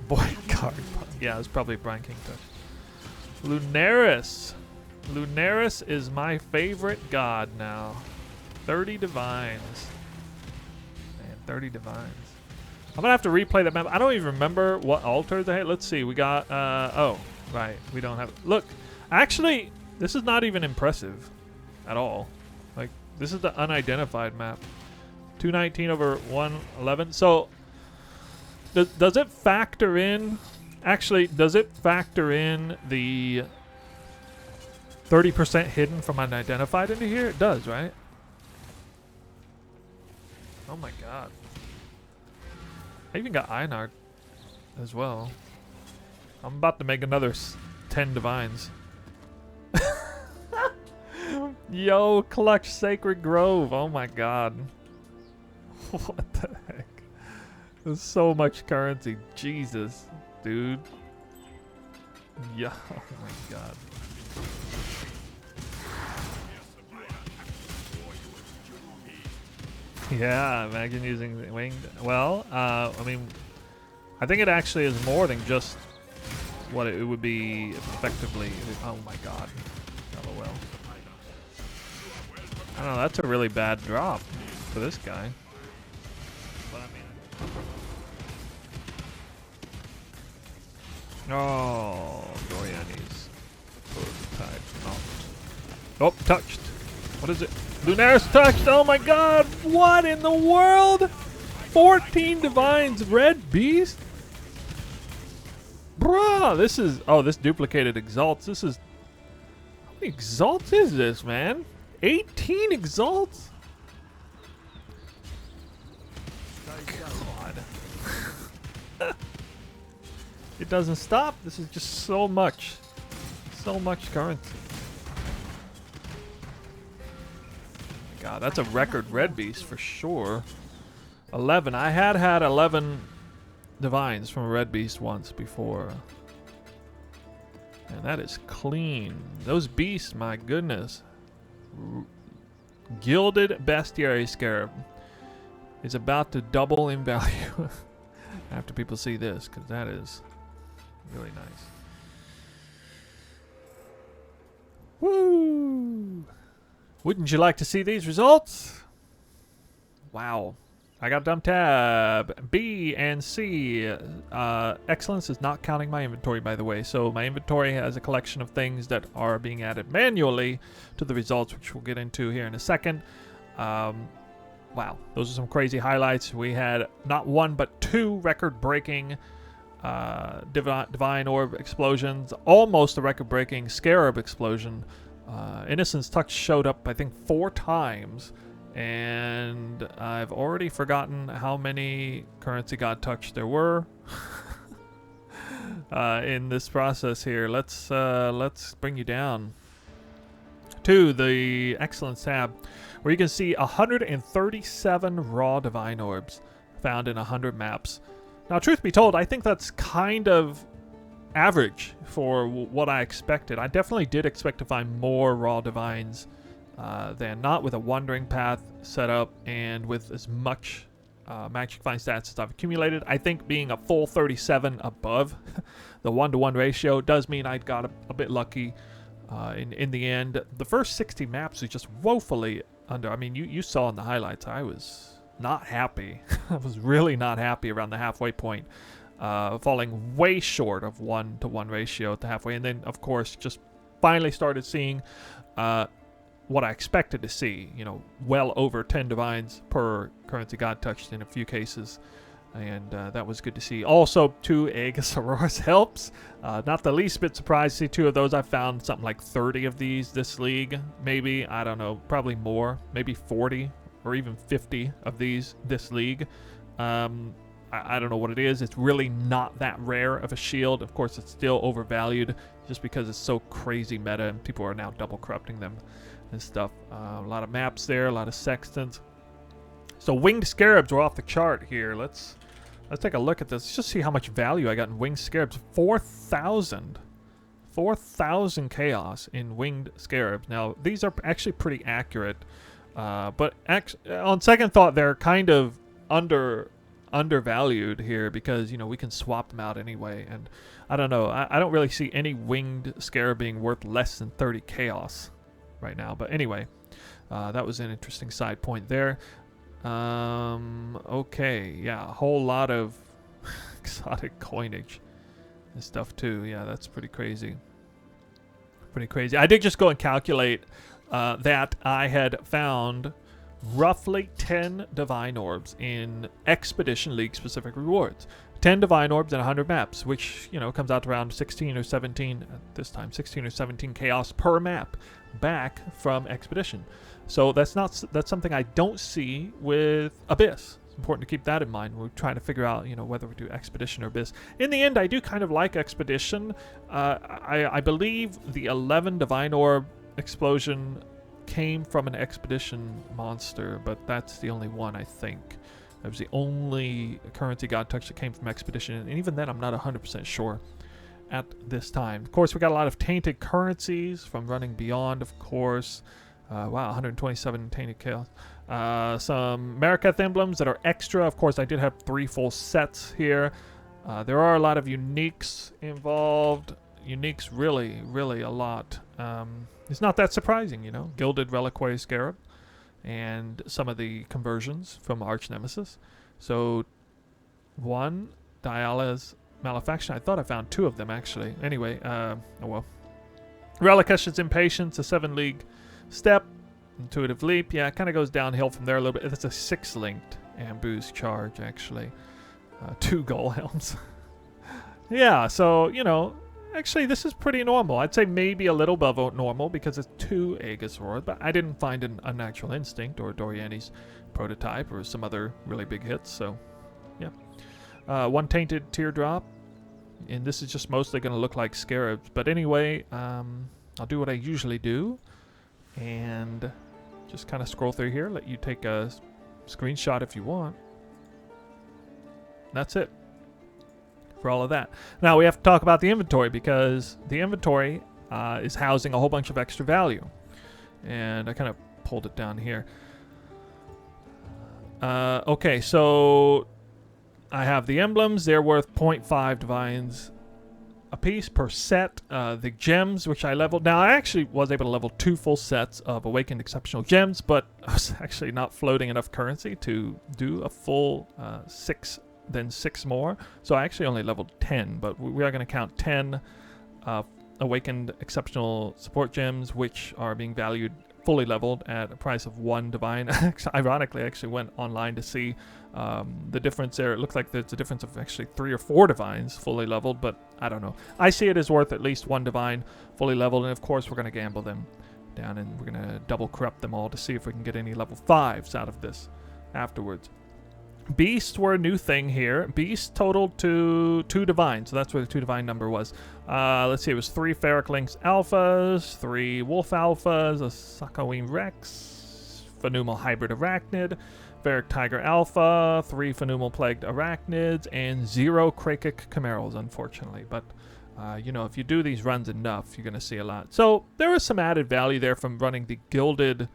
Boy, card. Yeah, it's probably a Brian King touch. Lunaris. Lunaris is my favorite god now. 30 divines. Man, 30 divines. I'm gonna have to replay that map. I don't even remember what altars I had. Let's see. We got, oh, right. We don't have, look. Actually, this is not even impressive at all. Like, this is the unidentified map. 219 over 111. So, does it factor in... Actually, does it factor in the 30% hidden from unidentified into here? It does, right? Oh my god. I even got Einar as well. I'm about to make another 10 divines. Yo, clutch Sacred Grove. Oh my god. What the heck? There's so much currency. Jesus. Dude. Yeah. Oh my god. Yeah, imagine using the winged. Well, I mean, I think it actually is more than just what it would be effectively. Oh my god. LOL. I don't know, that's a really bad drop for this guy. But I mean, oh, Doriani's prototype. Oh, touched. What is it? Innocence-touched. Oh my god. What in the world? 14 divines, red beast? Bruh, this is... Oh, this duplicated exalts. This is... How many exalts is this, man? 18 exalts? God. It doesn't stop. This is just so much. So much currency. God, that's a record red beast for sure. 11. I had 11 divines from a red beast once before. And that is clean. Those beasts, my goodness. Gilded Bestiary Scarab is about to double in value after people see this, because that is really nice. Woo! Wouldn't you like to see these results? Wow. I got dump tab. B and C. Excellence is not counting my inventory, by the way. So my inventory has a collection of things that are being added manually to the results, which we'll get into here in a second. Wow. Those are some crazy highlights. We had not one, but 2 record-breaking Divine Orb explosions. Almost a record-breaking Scarab explosion. Innocence-touched showed up, I think, 4 times. And I've already forgotten how many currency god touched there were in this process here. Let's bring you down to the Excellence tab, where you can see 137 raw divine orbs found in 100 maps. Now, truth be told, I think that's kind of average for what I expected. I definitely did expect to find more raw divines than not, with a wandering path set up and with as much magic find stats as I've accumulated. I think being a full 37 above the 1-to-1 ratio does mean I got a bit lucky in the end. The first 60 maps was just woefully under. I mean, you saw in the highlights, I was not happy. I was really not happy around the halfway point, falling way short of 1-to-1 ratio at the halfway. And then, of course, just finally started seeing what I expected to see, you know, well over 10 divines per currency god touched in a few cases, and that was good to see. Also, 2 Aegis Auroras helps. Not the least bit surprised to see 2 of those. I found something like 30 of these this league, maybe, I don't know, probably more, maybe 40 or even 50 of these this league. I don't know what it is. It's really not that rare of a shield. Of course, it's still overvalued just because it's so crazy meta and people are now double corrupting them and stuff. A lot of maps there, a lot of sextants. So winged scarabs were off the chart here. Let's take a look at this. Let's just see how much value I got in winged scarabs. 4,000 chaos in winged scarabs. Now these are actually pretty accurate, but on second thought, they're kind of undervalued here, because, you know, we can swap them out anyway, and I don't know. I don't really see any winged scarab being worth less than 30 chaos right now. But anyway, that was an interesting side point there. Okay, yeah, a whole lot of exotic coinage and stuff too. Yeah, that's pretty crazy. Pretty crazy. I did just go and calculate that I had found roughly 10 divine orbs in Expedition League specific rewards. 10 divine orbs in 100 maps, which, you know, comes out to around 16 or 17 at this time, 16 or 17 chaos per map back from Expedition. So that's something I don't see with Abyss. It's important to keep that in mind. We're trying to figure out, you know, whether we do Expedition or Abyss. In the end, I do kind of like Expedition. I believe the 11 divine orb explosion came from an Expedition monster, but that's the only one, I think. That was the only currency god touch that came from Expedition, and even then I'm not 100% sure at this time. Of course, we got a lot of tainted currencies from running Beyond, of course. Wow, 127 tainted chaos. Some Mariketh emblems that are extra. Of course, I did have 3 full sets here. There are a lot of uniques involved. Uniques really a lot. It's not that surprising, you know. Gilded Reliquary Scarab and some of the conversions from Arch Nemesis. So 1, Diala's Malefaction. I thought I found 2 of them actually. Anyway, oh well. Relicus's Impatience, a 7 League Step, Intuitive Leap. Yeah, it kind of goes downhill from there a little bit. It's a 6-linked Ambu's Charge actually. 2 Golehelms. Yeah, so, you know, actually this is pretty normal. I'd say maybe a little above normal because it's 2 Aegis Roars, but I didn't find an Unnatural Instinct or Doriani's Prototype or some other really big hits, so yeah. 1 Tainted Teardrop, and this is just mostly going to look like Scarabs, but anyway, I'll do what I usually do and just kind of scroll through here, let you take a screenshot if you want. That's it for all of that. Now we have to talk about the inventory because the inventory is housing a whole bunch of extra value. And I kind of pulled it down here. Okay, so I have the emblems. They're worth 0.5 divines a piece per set. The gems, which I leveled. Now, I actually was able to level 2 full sets of Awakened Exceptional Gems, but I was actually not floating enough currency to do a full 6, then 6 more. So I actually only leveled 10, but we are going to count 10 Awakened Exceptional Support Gems, which are being valued fully leveled at a price of 1 divine. Ironically, I actually went online to see the difference there. It looks like there's a difference of actually 3 or 4 divines fully leveled, but I don't know. I see it as worth at least 1 divine fully leveled, and of course we're going to gamble them down, and we're going to double corrupt them all to see if we can get any level 5s out of this afterwards. Beasts were a new thing here. Beasts totaled to 2 divine, so that's where the 2 divine number was. Let's see, it was 3 Ferric Lynx Alphas, 3 Wolf Alphas, a Sakoween Rex, Phenomal Hybrid Arachnid, Ferric Tiger Alpha, 3 Phenomal Plagued Arachnids, and 0 Krakik Chimerals, unfortunately. But, you know, if you do these runs enough, you're going to see a lot. So there was some added value there from running the Gilded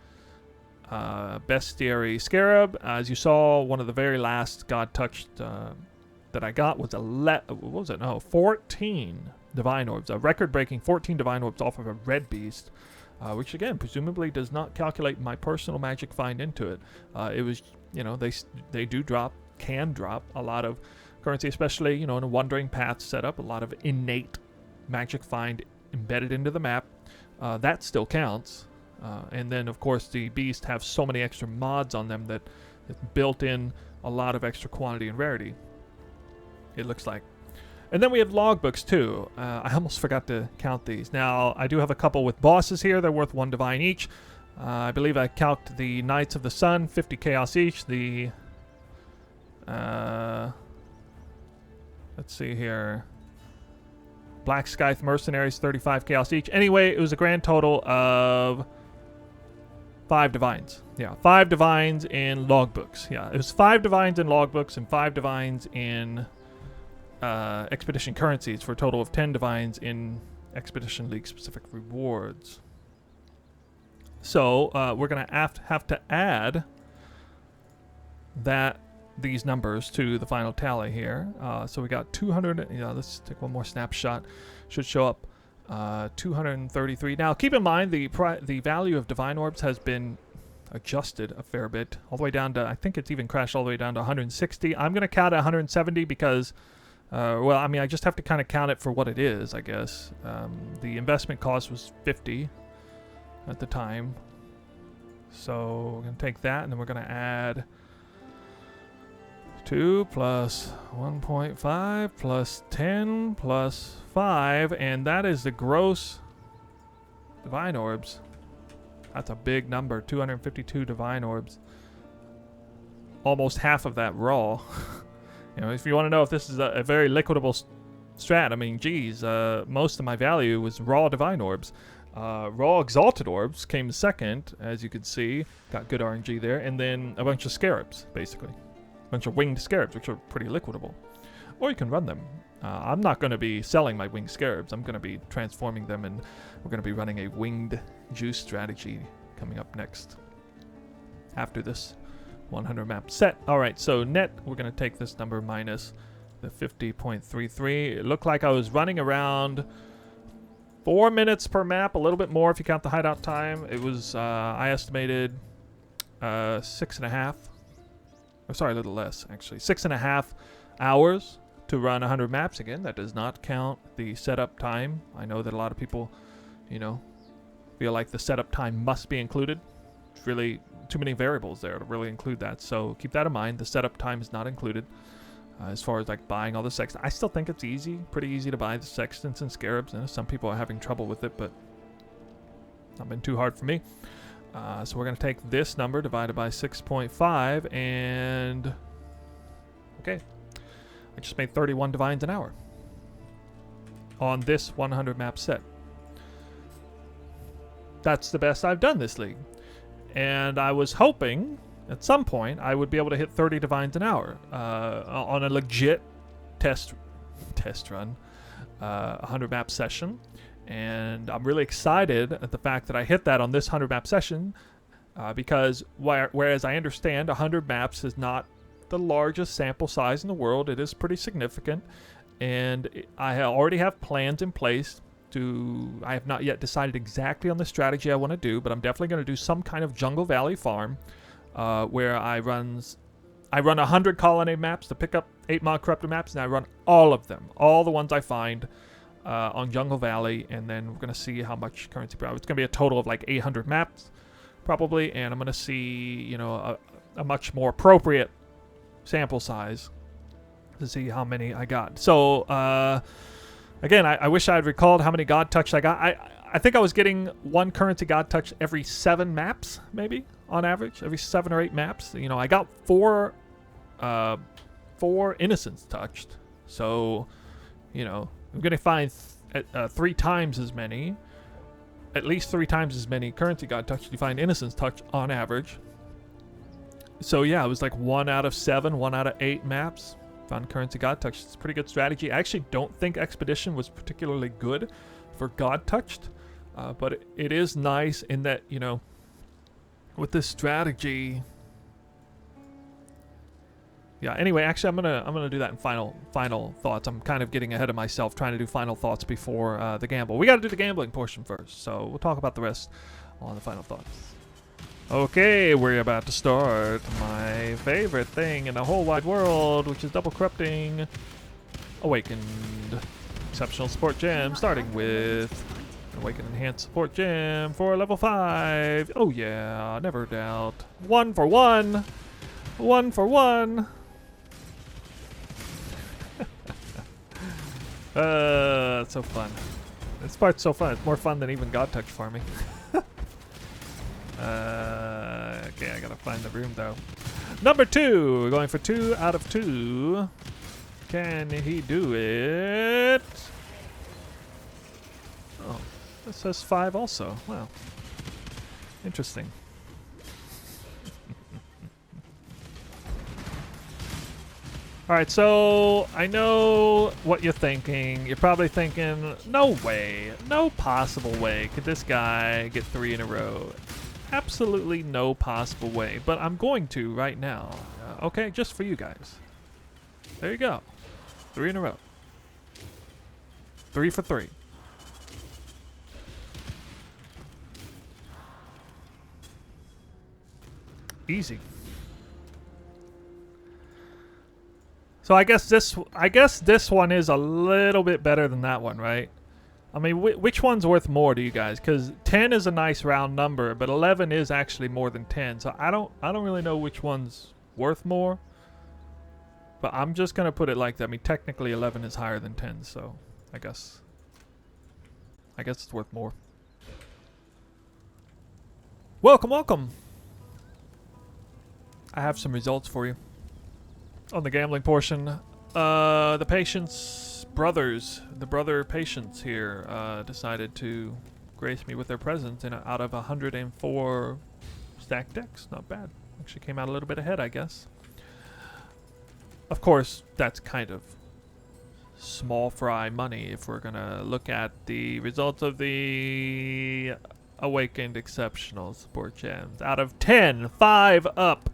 Bestiary Scarab. As you saw, one of the very last God Touched that I got was 14 Divine Orbs. A record-breaking 14 Divine Orbs off of a red beast, which again, presumably does not calculate my personal magic find into it. It was, you know, they do drop, can drop a lot of currency, especially, you know, in a Wandering Path setup, a lot of innate magic find embedded into the map. That still counts. And then, of course, the beasts have so many extra mods on them that it's built in a lot of extra quantity and rarity, it looks like. And then we have logbooks, too. I almost forgot to count these. Now, I do have a couple with bosses here. They're worth 1 divine each. I believe I calced the Knights of the Sun, 50 chaos each. The, let's see here, Black Scythe Mercenaries, 35 chaos each. Anyway, it was a grand total of 5 divines. Yeah, 5 divines in logbooks. Yeah, it was 5 divines in logbooks and 5 divines in Expedition currencies for a total of 10 divines in Expedition League specific rewards. So we're going to have to add these numbers to the final tally here. So we got 200. Yeah, let's take one more snapshot. Should show up 233. Now keep in mind the value of divine orbs has been adjusted a fair bit, all the way down to, I think it's even crashed all the way down to 160. I'm going to count at 170 because well, I mean, I just have to kind of count it for what it is, I guess. The investment cost was 50 at the time. So we're going to take that, and then we're going to add 2 plus 1.5 plus 10 plus 5, and that is the gross divine orbs. That's a big number, 252 divine orbs. Almost half of that raw. You know, if you want to know if this is a very liquidable strat, I mean, geez, most of my value was raw divine orbs. Raw exalted orbs came second, as you can see. Got good RNG there. And then a bunch of scarabs, basically. A bunch of winged scarabs, which are pretty liquidable. Or you can run them. I'm not going to be selling my winged scarabs. I'm going to be transforming them, and we're going to be running a winged juice strategy coming up next after this 100 map set. All right, so net, we're going to take this number minus the 50.33. It looked like I was running around 4 minutes per map, a little bit more if you count the hideout time. It was, I estimated 6.5. Oh, sorry, a little less, actually. 6.5 hours to run 100 maps. Again, that does not count the setup time. I know that a lot of people, you know, feel like the setup time must be included. It's really too many variables there to really include that. So keep that in mind. The setup time is not included. As far as like buying all the sextants, I still think it's easy, pretty easy to buy the sextants and scarabs. And some people are having trouble with it, but not been too hard for me. So we're going to take this number divided by 6.5 and okay, I just made 31 divines an hour on this 100 map set. That's the best I've done this league, and I was hoping at some point I would be able to hit 30 divines an hour on a legit test run, 100 map session. And I'm really excited at the fact that I hit that on this 100 map session because whereas I understand 100 maps is not the largest sample size in the world, it is pretty significant, and I already have plans in place to. I have not yet decided exactly on the strategy I want to do, but I'm definitely going to do some kind of Jungle Valley farm where I run 100 colonnade maps to pick up 8 mod corrupted maps, and I run all of them, all the ones I find on Jungle Valley, and then we're going to see how much currency. It's going to be a total of like 800 maps probably, and I'm going to see, you know, a much more appropriate sample size to see how many I got. So again, I wish I had recalled how many God Touched I got. I think I was getting 1 currency God Touched every 7 maps, maybe on average, every 7 or 8 maps. You know, I got 4 Innocence-touched, so you know, I'm going to find 3 times as many, at least 3 times as many currency God Touched you find Innocence-touched on average. So yeah, it was like 1 out of 7, 1 out of 8 maps found currency God Touched. It's a pretty good strategy. I actually don't think Expedition was particularly good for God Touched, but it is nice in that, you know, with this strategy. Yeah, anyway, actually I'm gonna do that in final thoughts. I'm kind of getting ahead of myself trying to do final thoughts before the gamble. We got to do the gambling portion first, so we'll talk about the rest on the final thoughts. Okay, we're about to start my favorite thing in the whole wide world, which is double corrupting Awakened Exceptional Support Gem, starting with Awakened Enhanced Support Gem for level 5. Oh yeah, never doubt. 1 for 1. 1 for 1. It's so fun. This part's so fun. It's more fun than even God Touch farming. Okay, I gotta find the room though. Number 2, we're going for 2 out of 2. Can he do it? Oh, this says 5 also. Wow. Interesting. Alright, so I know what you're thinking. You're probably thinking, no way, no possible way could this guy get 3 in a row. Absolutely no possible way, but I'm going to right now. Okay, just for you guys. There you go. 3 in a row. 3 for 3. Easy. So I guess this one is a little bit better than that one, right? I mean, which one's worth more to you guys? Because 10 is a nice round number, but 11 is actually more than 10. So I don't really know which one's worth more. But I'm just gonna put it like that. I mean, technically 11 is higher than 10, so I guess it's worth more. Welcome, welcome. I have some results for you on the gambling portion. The Patience brothers, the brother Patience here, decided to grace me with their presence out of 104 stacked decks. Not bad. Actually came out a little bit ahead, I guess. Of course, that's kind of small fry money if we're gonna look at the results of the Awakened Exceptional Support Gems. Out of 10, 5 up.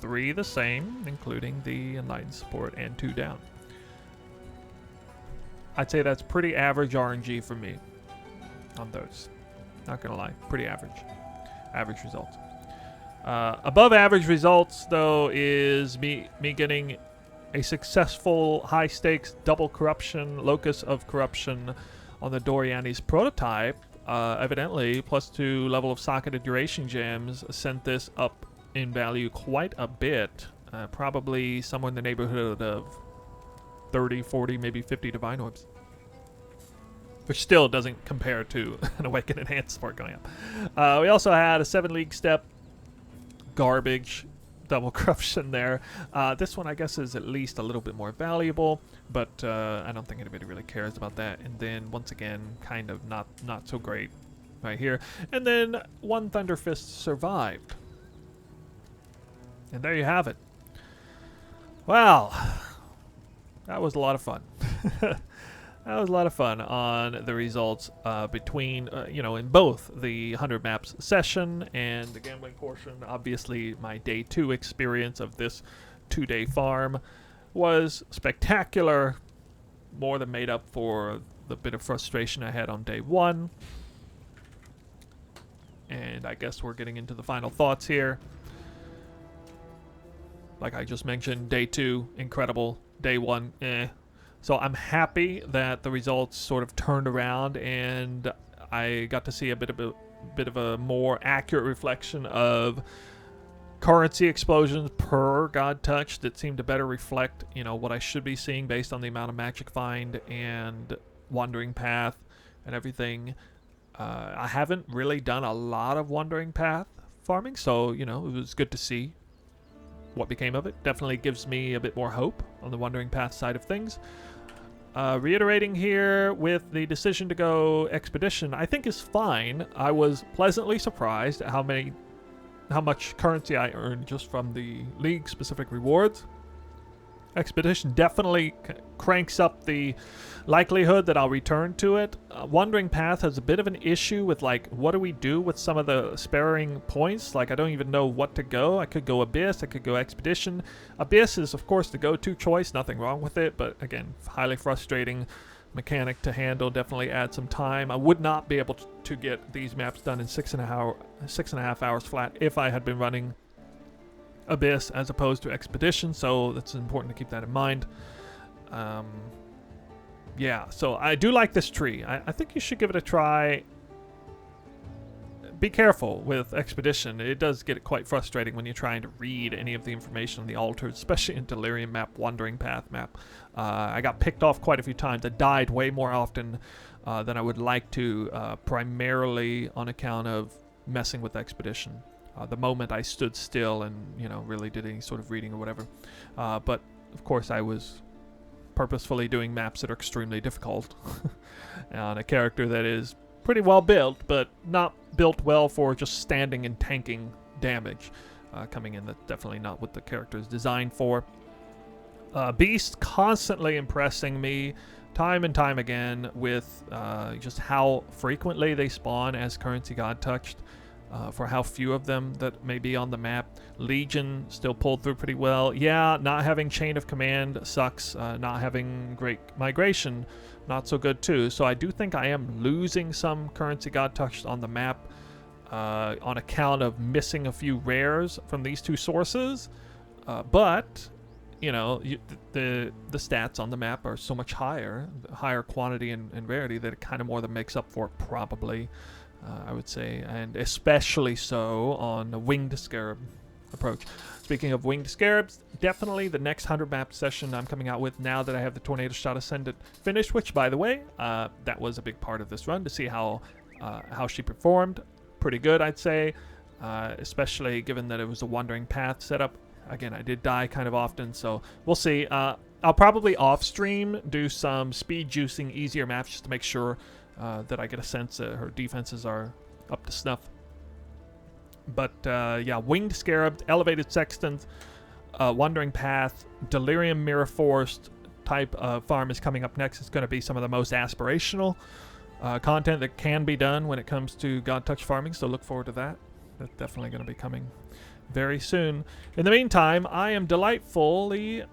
3 the same, including the Enlightened Support, and 2 down. I'd say that's pretty average RNG for me on those. Not gonna lie, pretty average. Average results. Above average results, though, is me getting a successful high-stakes double corruption, locus of corruption on the Doriani's prototype. Evidently, +2 level of socketed duration gems sent this up in value quite a bit. Probably somewhere in the neighborhood of 30, 40, maybe 50 divine orbs. Which still doesn't compare to an Awakened Enhanced support going up. We also had a 7 league step garbage double corruption there. This one, I guess, is at least a little bit more valuable, but I don't think anybody really cares about that. And then, once again, kind of not so great right here. And then, one Thunderfist survived. And there you have it. Wow. That was a lot of fun. That was a lot of fun on the results between, in both the 100 maps session and the gambling portion. Obviously, my day 2 experience of this 2-day farm was spectacular. More than made up for the bit of frustration I had on day 1. And I guess we're getting into the final thoughts here. Like I just mentioned, day 2, incredible. Day 1, eh. So I'm happy that the results sort of turned around and I got to see a bit of a more accurate reflection of currency explosions per God Touched that seemed to better reflect, what I should be seeing based on the amount of Magic Find and Wandering Path and everything. I haven't really done a lot of Wandering Path farming, so, it was good to see what became of it. Definitely gives me a bit more hope on the Wandering Path side of things. Reiterating here with the decision to go Expedition, I think is fine. I was pleasantly surprised at how much currency I earned just from the League specific rewards. Expedition definitely cranks up the likelihood that I'll return to it. Wandering Path has a bit of an issue with, what do we do with some of the sparing points? I don't even know what to go. I could go Abyss, I could go Expedition. Abyss is, of course, the go-to choice, nothing wrong with it, but again, highly frustrating mechanic to handle, definitely add some time. I would not be able to get these maps done in 6.5 hours flat if I had been running Abyss as opposed to Expedition, so that's important to keep that in mind. Yeah, so I do like this tree. I think you should give it a try. Be careful with Expedition. It does get quite frustrating when you're trying to read any of the information on the altars, especially in Delirium map, Wandering Path map. I got picked off quite a few times. I died way more often than I would like to, primarily on account of messing with Expedition. The moment I stood still and, really did any sort of reading or whatever. But, of course, I was purposefully doing maps that are extremely difficult on a character that is pretty well built, but not built well for just standing and tanking damage. Coming in, that's definitely not what the character is designed for. Beast constantly impressing me time and time again with just how frequently they spawn as currency God Touched. For how few of them that may be on the map. Legion still pulled through pretty well. Yeah, not having Chain of Command sucks. Not having Great Migration, not so good too. So I do think I am losing some currency God Touched on the map on account of missing a few rares from these two sources. But, the stats on the map are so much higher quantity and rarity that it kind of more than makes up for it probably. I would say, and especially so on the Winged Scarab approach. Speaking of Winged Scarabs, definitely the next 100 map session I'm coming out with now that I have the Tornado Shot Ascendant finished, which, by the way, that was a big part of this run to see how she performed. Pretty good, I'd say, especially given that it was a Wandering Path setup. Again, I did die kind of often, so we'll see. I'll probably off-stream do some speed juicing easier maps just to make sure that I get a sense that her defenses are up to snuff. But yeah, Winged Scarab, Elevated Sextant, Wandering Path, Delirium Mirror Forest type of farm is coming up next. It's going to be some of the most aspirational content that can be done when it comes to God Touch farming, so look forward to that. That's definitely going to be coming very soon. In the meantime, I am delightfully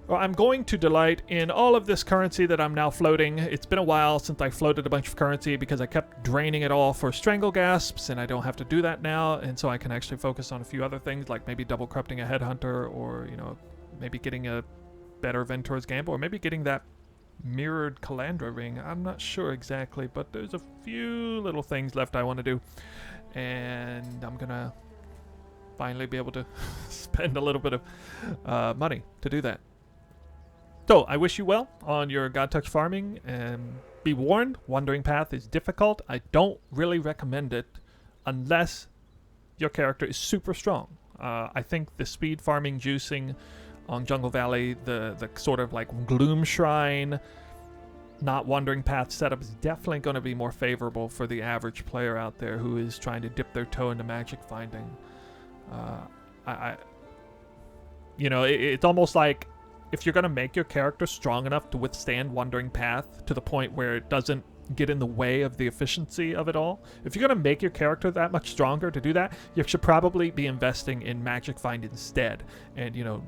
Or I'm going to delight in all of this currency that I'm now floating. It's been a while since I floated a bunch of currency because I kept draining it all for strangle gasps, and I don't have to do that now, and so I can actually focus on a few other things, like maybe double corrupting a headhunter, or, you know, maybe getting a better Ventor's Gamble, or maybe getting that mirrored Calandra ring. I'm not sure exactly, but there's a few little things left I want to do, and I'm gonna finally be able to spend a little bit of money to do that. So, I wish you well on your God Touch farming, and be warned, Wandering Path is difficult. I don't really recommend it unless your character is super strong. I think the speed farming juicing on Jungle Valley, the sort of like Gloom Shrine, not Wandering Path setup is definitely going to be more favorable for the average player out there who is trying to dip their toe into magic finding. You know, it's almost like, if you're going to make your character strong enough to withstand Wandering Path to the point where it doesn't get in the way of the efficiency of it all, if you're going to make your character that much stronger to do that, you should probably be investing in Magic Find instead, and, you know,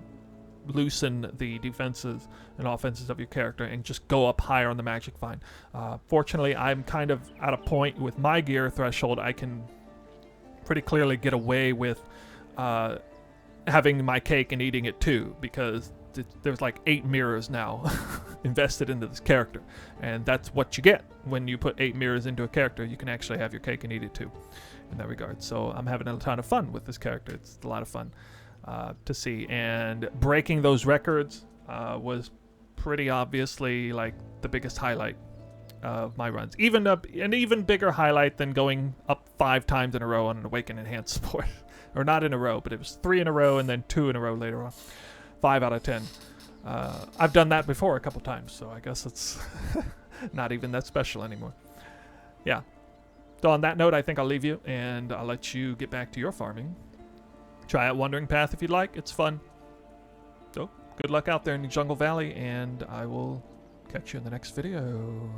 loosen the defenses and offenses of your character and just go up higher on the Magic Find. Fortunately, I'm kind of at a point with my gear threshold, I can pretty clearly get away with having my cake and eating it too, because there's like 8 mirrors now invested into this character, and that's what you get when you put 8 mirrors into a character. You can actually have your cake and eat it too in that regard. So I'm having a ton of fun with this character. It's a lot of fun to see, and breaking those records was pretty obviously like the biggest highlight of my runs. An even bigger highlight than going up 5 times in a row on an Awaken Enhanced support. Or not in a row, but it was 3 in a row and then 2 in a row later on. 5 out of 10. I've done that before a couple times, so I guess it's not even that special anymore. Yeah. So on that note, I think I'll leave you, and I'll let you get back to your farming. Try out Wandering Path if you'd like. It's fun. So, good luck out there in the Jungle Valley, and I will catch you in the next video.